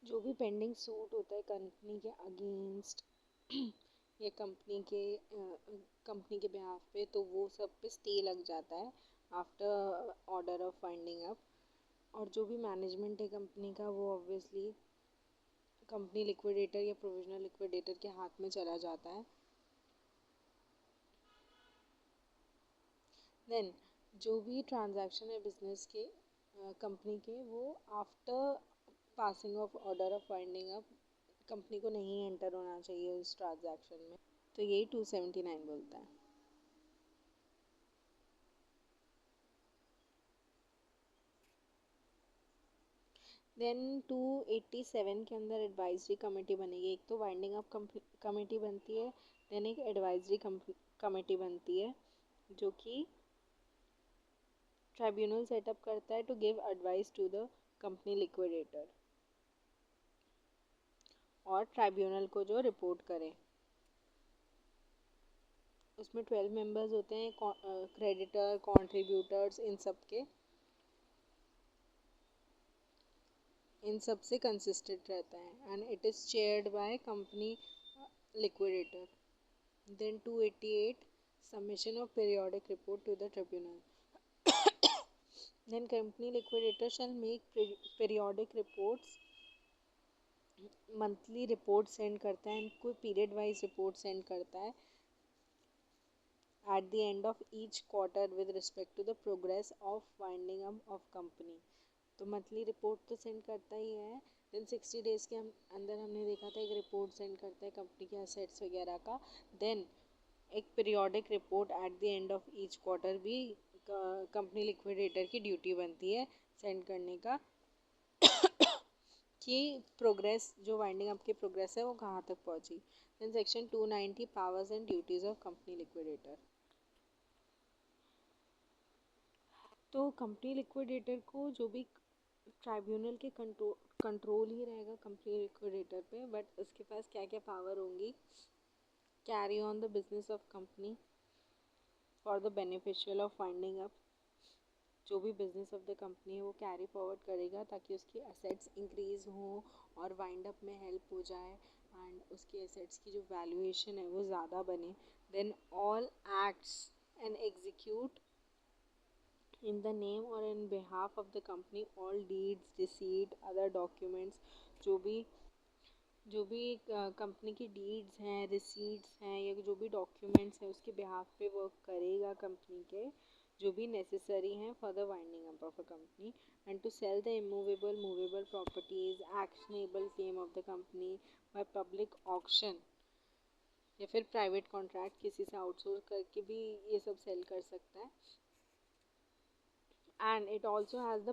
जो भी पेंडिंग सूट होता है कंपनी के अगेंस्ट या कंपनी के बिहाफ पे, तो वो सब पे स्टे लग जाता है after order of winding up. और जो भी मैनेजमेंट है कंपनी का वो ऑब्वियसली कंपनी लिक्विडेटर या प्रोविजनल लिक्विडेटर के हाथ में चला जाता है। देन जो भी ट्रांजैक्शन है बिजनेस के कंपनी के वो after passing of order of winding up company को नहीं एंटर होना चाहिए उस ट्रांजैक्शन में। तो यही 279 बोलता है। देन 287 के अंदर एडवाइजरी कमेटी बनेगी। एक तो वाइंडिंग अप कमेटी बनती है, देन एक एडवाइजरी कमेटी बनती है जो कि ट्राइब्यूनल सेटअप करता है to give advice to the company liquidator और ट्राइब्यूनल को जो रिपोर्ट करे। उसमें 12 मेंबर्स होते हैं, क्रेडिटर, कॉन्ट्रीब्यूटर्स, इन सब के। इन सब से कंसिस्टेंट रहता है and it is chaired by company liquidator. Then 288 submission of periodic report to the tribunal. Then company liquidator shall make periodic reports. Monthly report send करता है एंड कोई पीरियड वाइज रिपोर्ट सेंड करता है at the end of each quarter with respect to the progress of winding up of company. तो monthly report तो send करता ही है. Then 60 days के अंदर हमने देखा था एक रिपोर्ट सेंड करता है कंपनी के असेट्स वगैरह का. देन एक periodic report at the end of each quarter भी कंपनी लिक्विडेटर की ड्यूटी बनती है सेंड करने का कि प्रोग्रेस जो वाइंडिंग अप की प्रोग्रेस है वो कहाँ तक पहुँची. Then section 290 powers and duties of company liquidator. तो कंपनी लिक्विडेटर को जो भी ट्राइब्यूनल के कंट्रोल ही रहेगा कंपनी लिक्विडेटर पे, बट उसके पास क्या क्या पावर होंगी. Carry on the business of company for the beneficial of winding up. जो भी बिजनेस ऑफ द कंपनी है वो कैरी फॉरवर्ड करेगा ताकि उसकी एसेट्स इंक्रीज़ हों और वाइंड अप में हेल्प हो जाए एंड उसकी एसेट्स की जो वैल्यूएशन है वो ज़्यादा बने. Then all acts and execute in the name or in behalf of the company all deeds, receipt, other documents. जो भी कंपनी की डीड्स हैं, रिसीट्स हैं या जो भी डॉक्यूमेंट्स हैं उसके बिहाफ पे वर्क करेगा कंपनी के, जो भी नेसेसरी हैं for the winding up of a company. And to sell the immovable movable properties actionable claim of the company by public auction या फिर प्राइवेट कॉन्ट्रैक्ट किसी से आउटसोर्स करके भी ये सब सेल कर सकता है. And he also have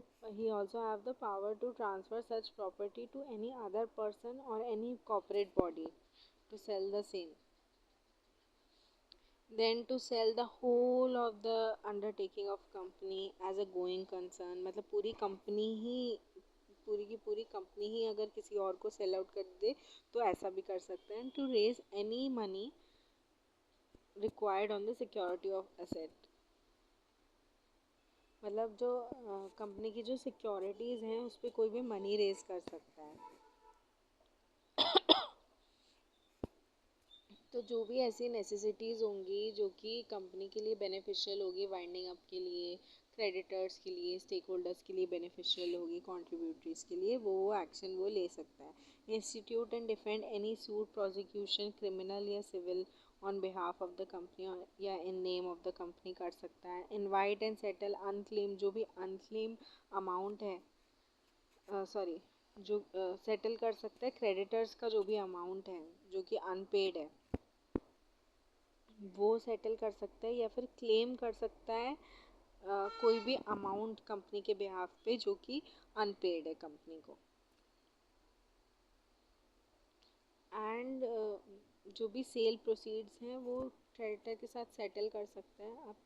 the power to transfer such property to any other person or any corporate body to sell the same. Then to sell the whole of the undertaking of company as a going concern, मतलब पूरी की पूरी company ही अगर किसी और को sell out कर दे तो ऐसा भी कर सकते हैं. To raise any money required on the security of asset. मतलब जो कंपनी की जो सिक्योरिटीज़ हैं उस पर कोई भी मनी रेज कर सकता है. तो जो भी ऐसी नेसेसिटीज़ होंगी जो कि कंपनी के लिए बेनिफिशियल होगी वाइंडिंग अप के लिए, क्रेडिटर्स के लिए, स्टेक होल्डर्स के लिए बेनिफिशियल होगी, कॉन्ट्रीब्यूटरीज के लिए, वो एक्शन वो ले सकता है. Institute and defend any suit prosecution criminal या civil on behalf of the company या in name of the company कर सकता है. इनवाइट एंड सेटल अनक्लेम, जो भी अनक्लेम अमाउंट है जो सेटल कर सकता है क्रेडिटर्स का जो भी अमाउंट है जो कि अनपेड है वो सेटल कर सकता है या फिर क्लेम कर सकता है कोई भी अमाउंट कंपनी के बिहाफ पे जो कि अनपेड है कंपनी को. एंड जो भी सेल प्रोसीड्स हैं वो क्रेडिटर के साथ सेटल कर सकता है. अब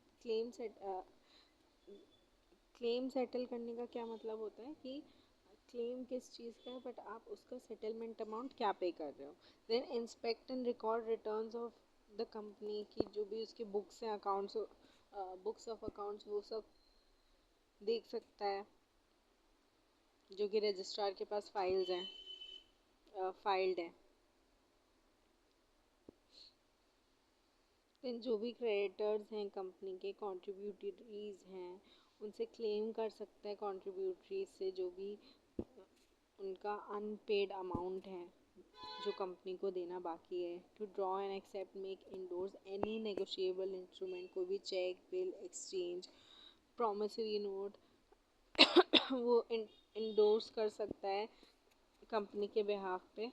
क्लेम सेटल करने का क्या मतलब होता है कि क्लेम किस चीज़ का है बट आप उसका सेटलमेंट अमाउंट क्या पे कर रहे हो. Then inspect and record returns of the company की जो भी उसके बुक्स हैं अकाउंट्स बुक्स ऑफ अकाउंट्स वो सब देख सकता है जो कि रजिस्ट्रार के पास फाइल्ड हैं. फिर जो भी क्रेडिटर्स हैं कंपनी के कॉन्ट्रीब्यूटरीज हैं उनसे क्लेम कर सकता है कॉन्ट्रीब्यूटरीज से जो भी उनका अनपेड अमाउंट है जो कंपनी को देना बाकी है. To draw and accept make endorse any negotiable instrument, कोई भी cheque bill exchange promissory note वो इंडोर्स कर सकता है कंपनी के बिहाफ पे.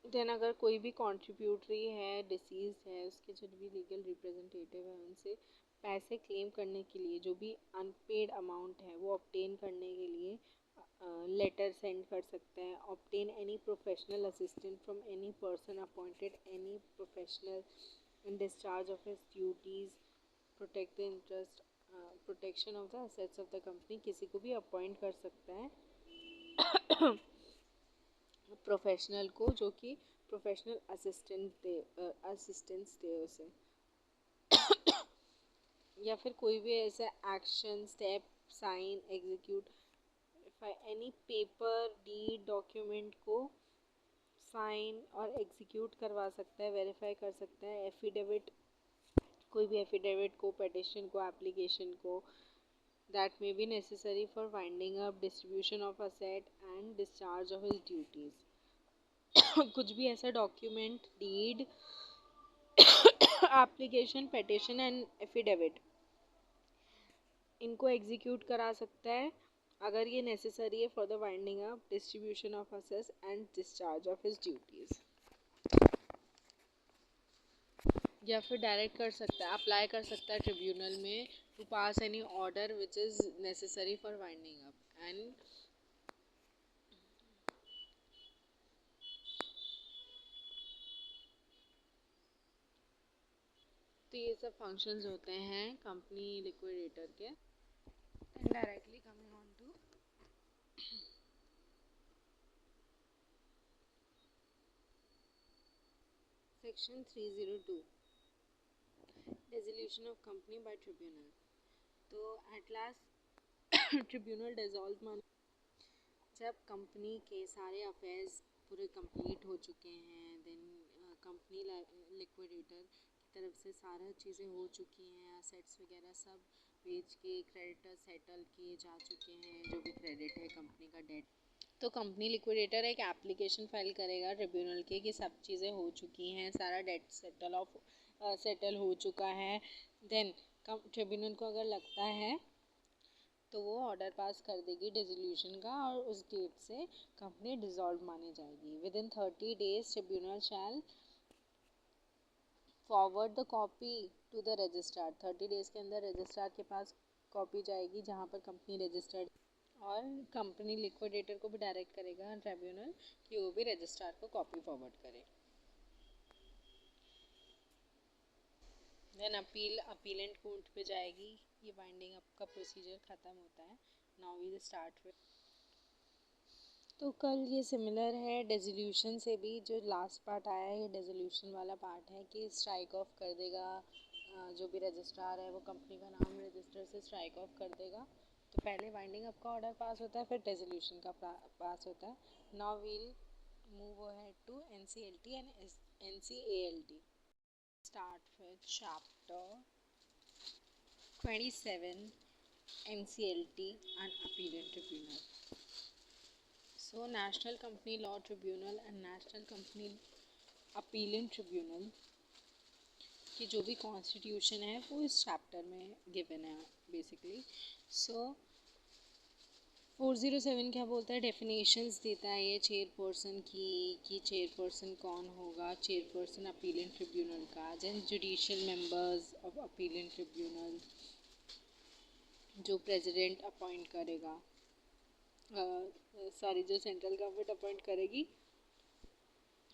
देन अगर कोई भी कॉन्ट्रीब्यूटरी है डिसीज है उसके जो भी लीगल रिप्रेजेंटेटिव है उनसे पैसे क्लेम करने के लिए जो भी अनपेड अमाउंट है वो ऑब्टेन करने के लिए लेटर सेंड कर सकते हैं. Obtain any professional assistant from any person appointed any professional in discharge of his duties, protect the interest protection of the assets of the company. किसी को भी अपॉइंट कर सकता है प्रोफेशनल को जो कि प्रोफेशनल असिस्टेंस दे उसे. या फिर कोई भी ऐसा action step sign execute any paper deed document को साइन और एग्जीक्यूट करवा सकता है, वेरीफाई कर सकता है। एफिडेविट, कोई भी एफिडेविट को, पिटिशन को, एप्लीकेशन को, that may be necessary for winding up distribution of asset and discharge of his duties. कुछ भी ऐसा document, deed, application, petition and affidavit, इनको एग्जीक्यूट करा सकता है अगर ये नेसेसरी है for the winding up distribution of assets and discharge of his duties. या फिर डायरेक्ट कर सकता है, अप्लाई कर सकता है ट्रिब्यूनल में to pass any order which is necessary for winding up and तो ये सब फंक्शंस होते हैं कंपनी लिक्विडेटर के। Directly coming on to section 302 dissolution of company by tribunal. तो एट लास्ट ट्रिब्यूनल डिसॉल्व मान जब कंपनी के सारे अफेयर्स पूरे कंप्लीट हो चुके हैं, देन कंपनी लिक्विडेटर की तरफ से सारा चीज़ें हो चुकी हैं, असेट्स वगैरह सब बेच के क्रेडिटर सेटल किए जा चुके हैं, जो भी क्रेडिट है कंपनी का डेट, तो कंपनी लिक्विडेटर एक एप्लीकेशन फाइल करेगा ट्रिब्यूनल के कि सब चीज़ें हो चुकी हैं, सारा डेट सेटल हो चुका है। देन ट्रिब्यूनल को अगर लगता है तो वो ऑर्डर पास कर देगी डिसोल्यूशन का और उस डेट से कंपनी डिसॉल्व मानी जाएगी। Within 30 days tribunal shall forward the copy to the registrar. 30 days के अंदर रजिस्ट्रार के पास कॉपी जाएगी जहाँ पर कंपनी रजिस्टर्ड, और कंपनी लिक्विडेटर को भी डायरेक्ट करेगा ट्रिब्यूनल कि वो भी रजिस्ट्रार को कॉपी फॉरवर्ड करे। देन अपीलेंट कोर्ट पे जाएगी। ये बाइंडिंग अप का प्रोसीजर ख़त्म होता है। नाउ वी स्टार्ट विद, तो कल ये सिमिलर है डिसोल्यूशन से भी। जो लास्ट पार्ट आया है ये डिसोल्यूशन वाला पार्ट है कि स्ट्राइक ऑफ कर देगा, जो भी रजिस्ट्रार है वो कंपनी का नाम रजिस्टर से स्ट्राइक ऑफ कर देगा। तो पहले वाइंडिंग अप का ऑर्डर पास होता है, फिर डिसोल्यूशन का पास होता है। Now we'll move ahead to NCLT and NCALT। Start with chapter 27 NCLT and Appellate Tribunal. So National Company Law Tribunal and National Company Appellate Tribunal की जो भी कॉन्स्टिट्यूशन है वो इस चैप्टर में गिवन है बेसिकली। सो 407 क्या बोलता है, डेफिनेशंस देता है ये चेयरपर्सन की कि चेयरपर्सन कौन होगा, चेयरपर्सन अपीलेंट ट्रिब्यूनल का, then judicial members of appellant tribunal, जो प्रेसिडेंट अपॉइंट करेगा, सॉरी जो सेंट्रल गवर्नमेंट अपॉइंट करेगी,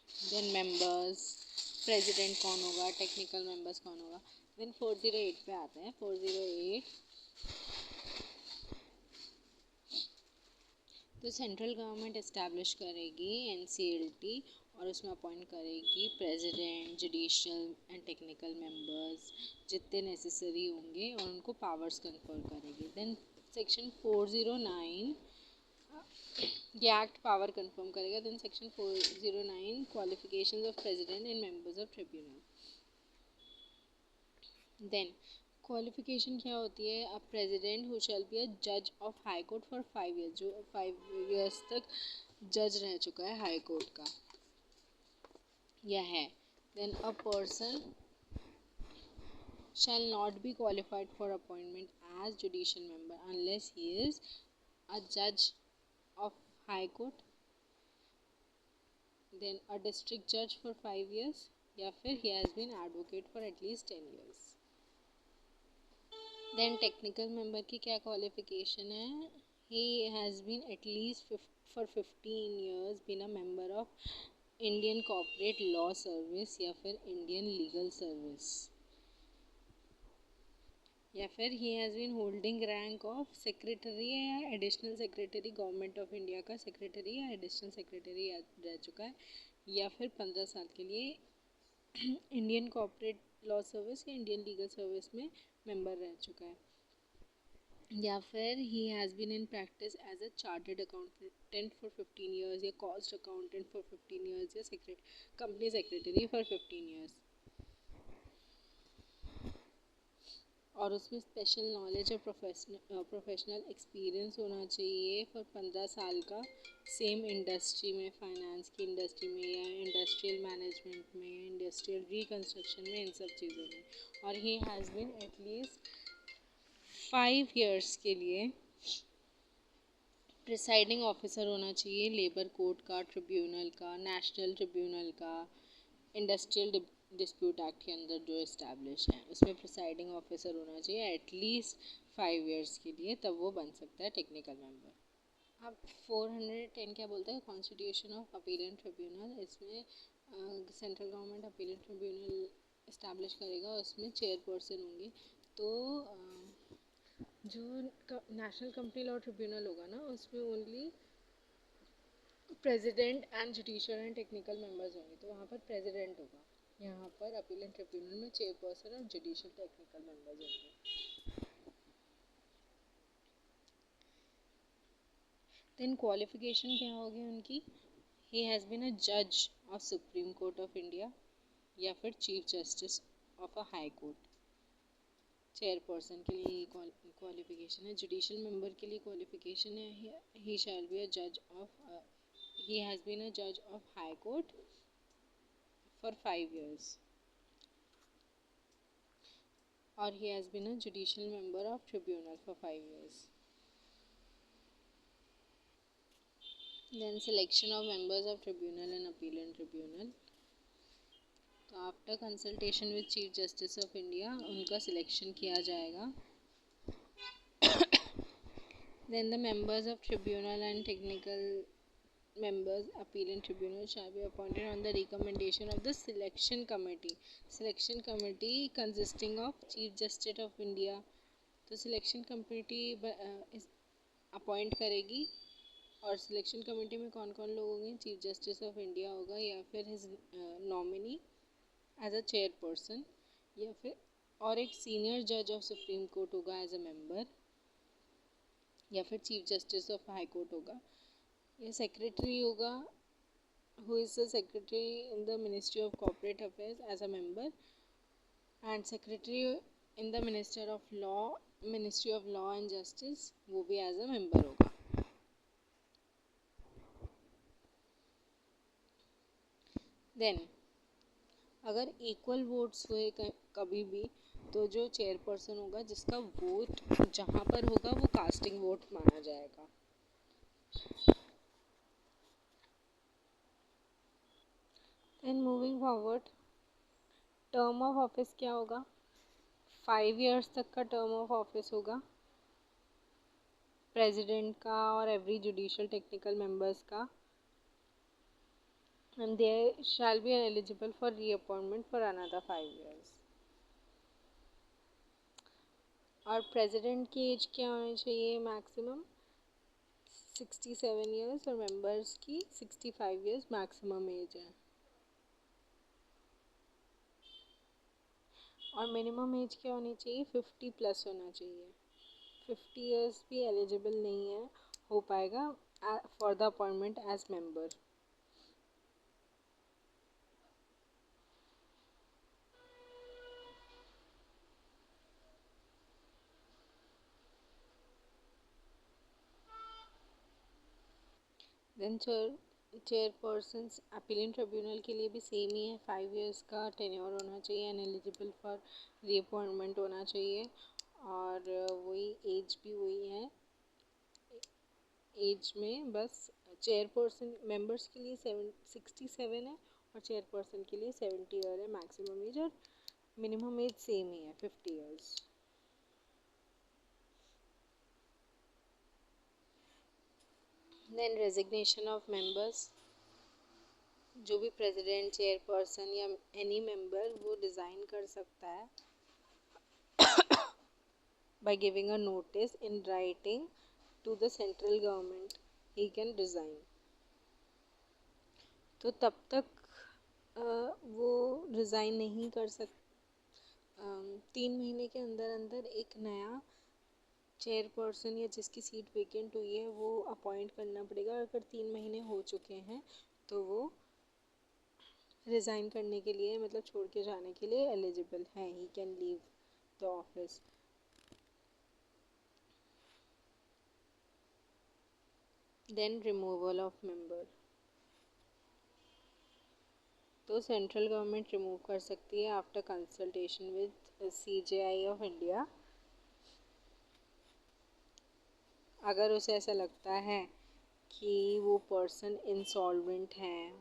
देन मेंबर्स, प्रेसिडेंट कौन होगा, टेक्निकल मेंबर्स कौन होगा। देन 408 पे आते हैं। 408 तो सेंट्रल गवर्नमेंट इस्टेब्लिश करेगी NCLT और उसमें अपॉइंट करेगी president, judicial and technical members जितने नेसेसरी होंगे और उनको पावर्स कन्फर करेगी। देन सेक्शन 409 ये एक्ट पावर कंफर्म करेगा। Then section 409 qualifications of president and members of tribunal. Then qualification क्या होती है, a president who shall be a जज of high court for 5 years, जो 5 years तक जज रह चुका है हाई कोर्ट का यह है। Then a person shall not be qualified for appointment as judicial member unless he is a judge of high court, then a district judge for 5 years, या फिर he has been advocate for at least 10 years. Then technical member की क्या qualification है, he has been at least for 15 years been a member of Indian corporate law service या फिर Indian legal service, या फिर he has been holding rank of secretary या additional secretary, government of India का secretary या additional secretary रह चुका है, या फिर 15 साल के लिए इंडियन कॉर्पोरेट लॉ सर्विस या इंडियन लीगल सर्विस में मेंबर रह चुका है, या फिर he has been in practice as a chartered accountant for 15 years, या कॉस्ट अकाउंटेंट फॉर 15 ईयर्स, या कंपनी सेक्रेटरी फॉर 15 ईयर्स। और उसमें स्पेशल नॉलेज और प्रोफेशनल एक्सपीरियंस होना चाहिए फॉर 15 साल का, सेम इंडस्ट्री में, फाइनेंस की इंडस्ट्री में, या इंडस्ट्रियल मैनेजमेंट में, इंडस्ट्रियल रिकन्स्ट्रक्शन में, इन सब चीज़ों में। और he has been at least 5 years के लिए प्रिसाइडिंग ऑफिसर होना चाहिए लेबर कोर्ट का, ट्रिब्यूनल का, नेशनल ट्रिब्यूनल का, इंडस्ट्रियल डिस्प्यूट एक्ट के अंदर जो इस्टेब्लिश है उसमें प्रिसाइडिंग ऑफिसर होना चाहिए एटलीस्ट 5 ईयर्स के लिए, तब वो बन सकता है टेक्निकल मेंबर। अब 410 क्या बोलता है, कॉन्स्टिट्यूशन ऑफ अपीलेंट ट्रिब्यूनल। इसमें central government appellate tribunal establish करेगा, उसमें चेयरपर्सन होंगे। तो जो नेशनल कंपनी लॉ ट्रिब्यूनल होगा ना, उसमें only president and judicial and technical members होंगे, तो वहाँ पर प्रेसिडेंट होगा। यहाँ पर अपीलेंट ट्रिब्यूनल में चेयरपर्सन और जुडिशियल टेक्निकल मेंबर्स होंगे। देन क्वालिफिकेशन क्या होगी उनकी, ही हैज़ बीन अ जज of supreme court of India, या फिर chief justice of a high court. Chairperson के लिए क्वालिफिकेशन है। जुडिशियल मेंबर के लिए क्वालिफिकेशन है, ही शैल बी अ जज of, he has been a judge of high court for 5 years, or he has been a judicial member of tribunal for 5 years. Then selection of members of tribunal and appellant tribunal. तो after consultation with chief justice of India उनका selection किया जाएगा। Then the members of tribunal and technical members appellant tribunal shall be appointed on the recommendation of the selection committee. Selection committee consisting of chief justice of India, तो selection committee appoint करेगी। और selection committee में कौन कौन लोग होंगे, chief justice of India होगा, या फिर his nominee as a chairperson, या फिर और एक सीनियर जज ऑफ सुप्रीम कोर्ट होगा एज अ मेंबर, या फिर chief justice of high court होगा, या सेक्रेटरी होगा, who is the secretary in the Ministry of Corporate Affairs as a member, and secretary in the Ministry of Law and Justice, वो भी as a member होगा। Then अगर equal votes हुए कभी भी, तो जो चेयरपर्सन होगा जिसका वोट जहाँ पर होगा वो कास्टिंग वोट माना जाएगा। Then moving forward, term of office क्या होगा, 5 ईयर्स तक का टर्म ऑफ ऑफिस होगा प्रेसिडेंट का और एवरी जुडिशियल टेक्निकल मेंबर्स का, and they shall be eligible for reappointment for another 5 years. और प्रेसिडेंट की एज क्या होनी चाहिए, मैक्सिमम 67 ईयर्स, और मेंबर्स की 65 ईयर्स मैक्सिमम एज है। और मिनिमम एज क्या होनी चाहिए, 50 प्लस होना चाहिए। 50 ईयर्स भी एलिजिबल नहीं है, हो पाएगा for the appointment as member. Then chairperson appellant tribunal के लिए भी सेम ही है, 5 ईयर्स का टेन्योर होना चाहिए एंड एलिजिबल फॉर रीअपॉइंटमेंट होना चाहिए। और वही एज भी वही है, एज में बस चेयरपर्सन मेंबर्स के लिए 67 है और चेयरपर्सन के लिए 70 ईयर है मैक्सिमम एज, और मिनिमम एज सेम ही है 50 years. Then resignation of members, जो भी प्रेसिडेंट, चेयरपर्सन या एनी मेंबर वो रिज़ाइन कर सकता है by giving a notice in writing to the central government, he can resign। तो तब तक वो रिज़ाइन नहीं कर सकता, 3 महीने के अंदर अंदर एक नया चेयरपर्सन या जिसकी सीट वेकेंट हुई है वो अपॉइंट करना पड़ेगा। अगर 3 महीने हो चुके हैं तो वो रिज़ाइन करने के लिए, मतलब छोड़ के जाने के लिए एलिजिबल है। He can leave the office. Then removal of member. तो सेंट्रल गवर्नमेंट रिमूव कर सकती है after consultation with CJI of India. अगर उसे ऐसा लगता है कि वो पर्सन इंसॉल्वेंट है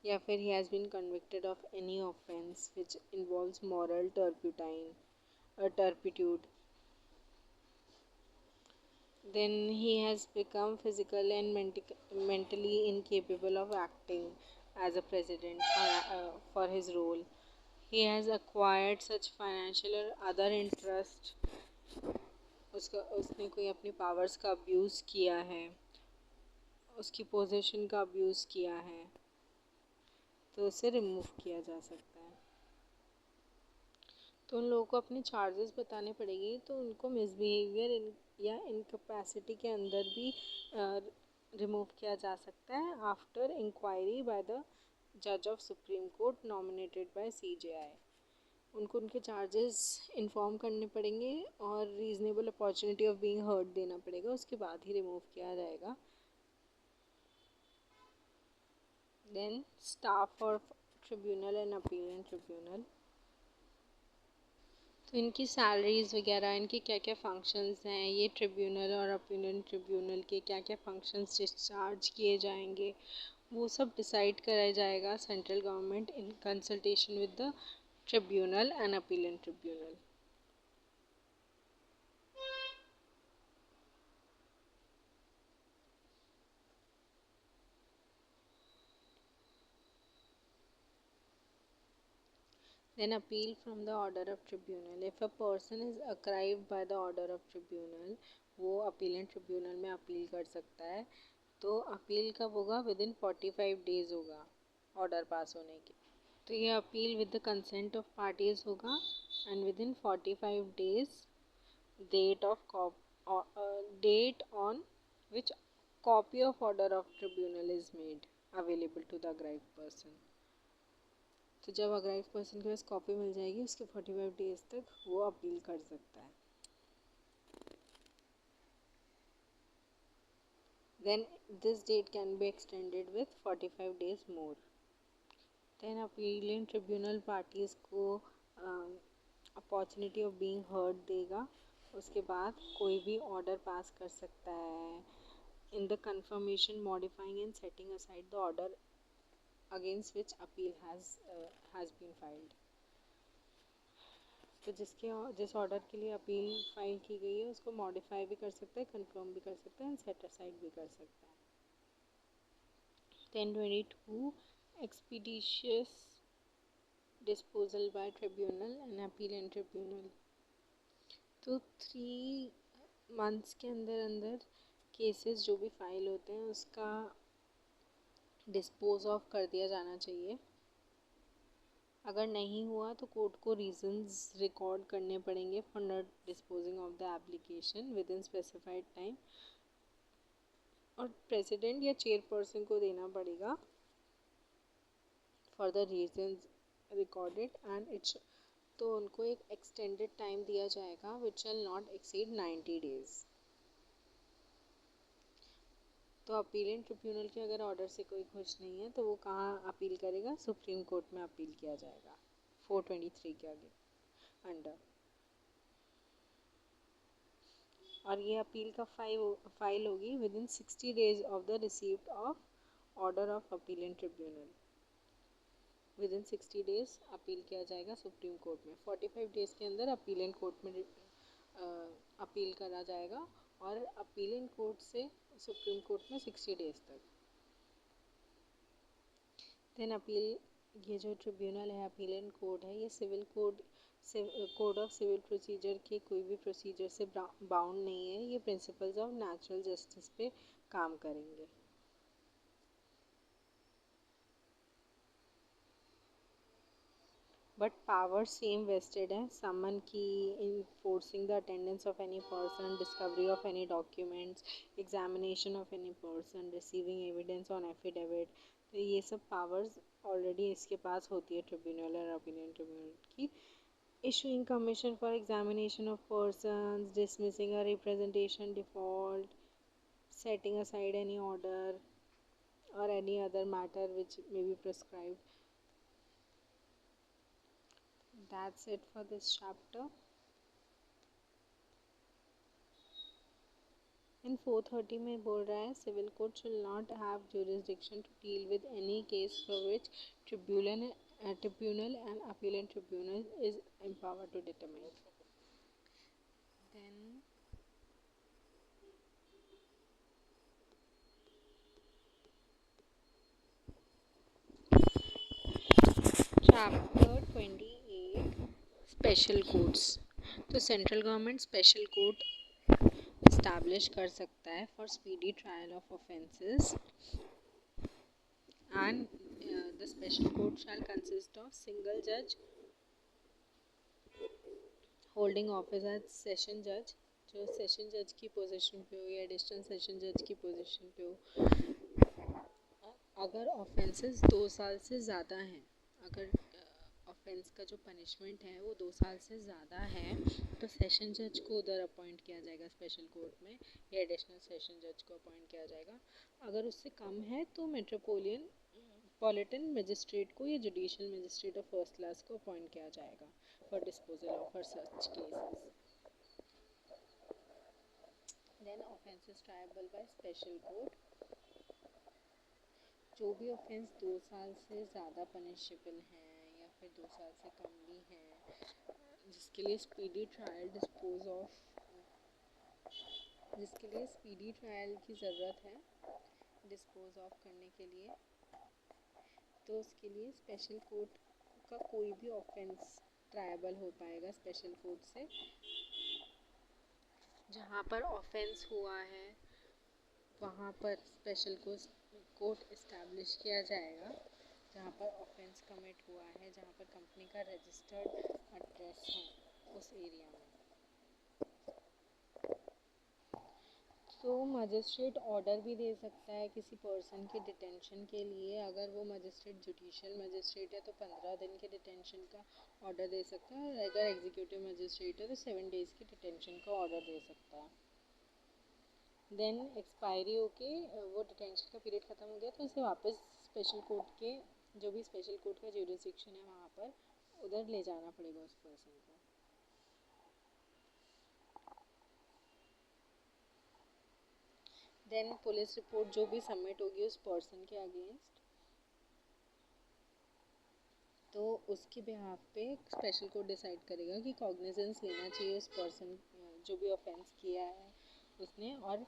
या फिर he has been convicted of any offense which involves moral turpitude, then he has become physical and mentally incapable of acting as a president for his role. He has acquired such financial or other interest, उसने कोई अपनी powers का abuse किया है, उसकी position का abuse किया है, तो उसे रिमूव किया जा सकता है। तो उन लोगों को अपने चार्जेस बताने पड़ेंगे। तो उनको मिसबिहेवियर या इनकैपेसिटी के अंदर भी रिमूव किया जा सकता है आफ्टर इंक्वायरी बाय द जज of supreme court nominated by CJI। उनको उनके चार्जेस इन्फॉर्म करने पड़ेंगे और reasonable opportunity of being heard देना पड़ेगा, उसके बाद ही रिमूव किया जाएगा। Then staff of tribunal and appellate tribunal. तो इनकी सैलरीज वगैरह, इनके क्या क्या फंक्शंस हैं, ये ट्रिब्यूनल और अपीलेंट ट्रिब्यूनल के क्या क्या फंक्शंस डिस्चार्ज किए जाएंगे, वो सब डिसाइड कराया जाएगा central government in consultation with the tribunal and appellate tribunal. Then appeal from the order of tribunal. If a person is aggrieved by the order of tribunal, वो अपीलेंट ट्रिब्यूनल में appeal कर सकता है। तो appeal कब होगा? Within 45 days होगा order pass होने के। तो ये appeal with the consent of parties होगा and within 45 days date on which copy of order of tribunal is made available to the aggrieved person। तो जब अग्राइव पर्सन के पास कॉपी मिल जाएगी उसके 45 डेज तक वो अपील कर सकता है। Then this date can be extended with 45 days more। Then appealing tribunal parties को अपॉर्चुनिटी ऑफ बीइंग हर्ड देगा। उसके बाद कोई भी ऑर्डर पास कर सकता है in the confirmation modifying and setting aside the order against which appeal has been filed। तो जिस ऑर्डर के लिए अपील फाइल की गई है उसको मॉडिफाई भी कर सकता है, कंफर्म भी कर सकता है एंड सेट असाइड भी कर सकता है। 1022 expeditious disposal by tribunal and appellate tribunal. तो 3 मंथ्स के अंदर अंदर केसेस जो भी फाइल होते हैं उसका डिस्पोज ऑफ कर दिया जाना चाहिए। अगर नहीं हुआ तो कोर्ट को रीजंस रिकॉर्ड करने पड़ेंगे for not disposing of the application with in specified time, और प्रेसिडेंट या चेयरपर्सन को देना पड़ेगा for the reasons recorded and it's. तो उनको एक एक्सटेंडेड टाइम दिया जाएगा विच शैल नॉट एक्सीड 90 डेज। तो अपीलेंट ट्रिब्यूनल के अगर ऑर्डर से कोई खुश नहीं है तो वो कहाँ अपील करेगा? सुप्रीम कोर्ट में अपील किया जाएगा 423 के आगे अंडर। और ये अपील का फाइल होगी with in 60 days of the receipt of order of appellant tribunal. With in 60 days appeal किया जाएगा सुप्रीम कोर्ट में। 45 डेज के अंदर अपीलेंट कोर्ट में अपील करा जाएगा और अपीलेंट कोर्ट से सुप्रीम कोर्ट में 60 डेज तक। देन अपील, ये जो ट्रिब्यूनल है अपीलेंट कोर्ट है, ये civil code of civil procedure के कोई भी प्रोसीजर से बाउंड नहीं है। ये प्रिंसिपल्स ऑफ नेचुरल जस्टिस पे काम करेंगे। but powers same vested हैं summon की, enforcing the attendance of any person, discovery of any documents, examination of any person, receiving evidence on affidavit. तो ये सब powers already इसके पास होती है ट्रिब्यूनल और opinion ट्रिब्यूनल की. Issuing commission for examination of persons, dismissing a representation default, setting aside any order or any other matter which may be prescribed. That's it for this chapter. In 430 में बोल रहा है civil court shall not have jurisdiction to deal with any case for which tribunal and appellate tribunal is empowered to determine. Then chapter 28 special courts. तो central government special court establish कर सकता है for speedy trial of offences and the special court shall consist of single judge holding office as session judge, जो session जज की position पे हो या एडिशनल सेशन जज की पोजीशन पे हो. अगर ऑफेंसेस 2 साल से ज़्यादा हैं, अगर ऑफेंस का जो पनिशमेंट है वो 2 साल से ज़्यादा है तो सेशन जज को उधर अपॉइंट किया जाएगा स्पेशल कोर्ट में, या एडिशनल सेशन जज को अपॉइंट किया जाएगा. अगर उससे कम है तो मेट्रोपॉलिटन मजिस्ट्रेट को या judicial magistrate of first class को अपॉइंट किया जाएगा for disposal of such cases. Then offences triable by special court. जो भी ऑफेंस 2 साल से ज़्यादा पनिशेबल है या फिर 2 साल से कम भी है, जिसके लिए स्पीडी ट्रायल की ज़रूरत है डिस्पोज ऑफ करने के लिए, तो उसके लिए स्पेशल कोर्ट का कोई भी ऑफेंस ट्रायबल हो पाएगा स्पेशल कोर्ट से. जहाँ पर ऑफेंस हुआ है वहाँ पर स्पेशल कोर्ट इस्टेब्लिश किया जाएगा. जहाँ पर ऑफेंस कमिट हुआ है, जहाँ पर कंपनी का रजिस्टर्ड एड्रेस है उस एरिया में. तो मजिस्ट्रेट ऑर्डर भी दे सकता है किसी पर्सन के डिटेंशन के लिए. अगर वो मजिस्ट्रेट जुडिशियल मजिस्ट्रेट है तो 15 दिन के डिटेंशन का ऑर्डर दे सकता है, और अगर एग्जीक्यूटिव मजिस्ट्रेट है तो 7 डेज़ के डिटेंशन का ऑर्डर दे सकता है. देन एक्सपायरी होके वो डिटेंशन का पीरियड ख़त्म हो गया तो उसे वापस स्पेशल कोर्ट के जो भी स्पेशल कोर्ट का ज्यूरिसडिक्शन है वहाँ पर उधर ले जाना पड़ेगा उस पर्सन को. देन पुलिस रिपोर्ट जो भी सबमिट होगी उस पर्सन के अगेंस्ट, तो उसके बिहाफ पे स्पेशल कोर्ट डिसाइड करेगा कि कॉग्निजेंस लेना चाहिए उस पर्सन जो भी ऑफेंस किया है उसने, और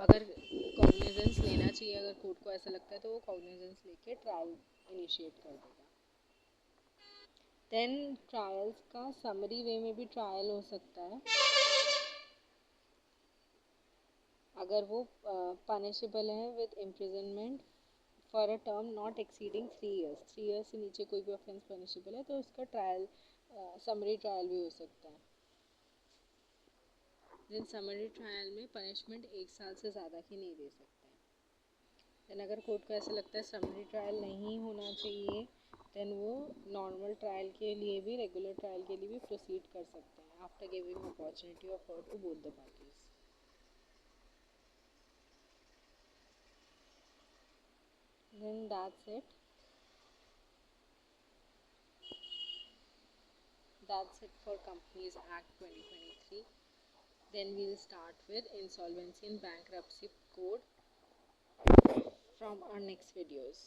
अगर कॉग्निजेंस लेना चाहिए, अगर कोर्ट को ऐसा लगता है तो वो कॉग्निजेंस लेके ट्रायल इनिशिएट कर देगा. देन ट्रायल्स का समरी वे में भी ट्रायल हो सकता है अगर वो पनिशेबल है with imprisonment for a term not exceeding 3 years. 3 years से नीचे कोई भी ऑफेंस पनिशेबल है तो उसका ट्रायल समरी ट्रायल भी हो सकता है. देन समरी ट्रायल में पनिशमेंट 1 साल से ज़्यादा की नहीं दे सकते हैं. देन अगर कोर्ट को ऐसा लगता है समरी ट्रायल नहीं होना चाहिए देन वो नॉर्मल ट्रायल के लिए भी, रेगुलर ट्रायल के लिए भी प्रोसीड कर सकते हैं after giving opportunity of heard to both the parties. Then that's it. That's it for Companies Act 2023. Then we'll start with Insolvency and Bankruptcy Code from our next videos.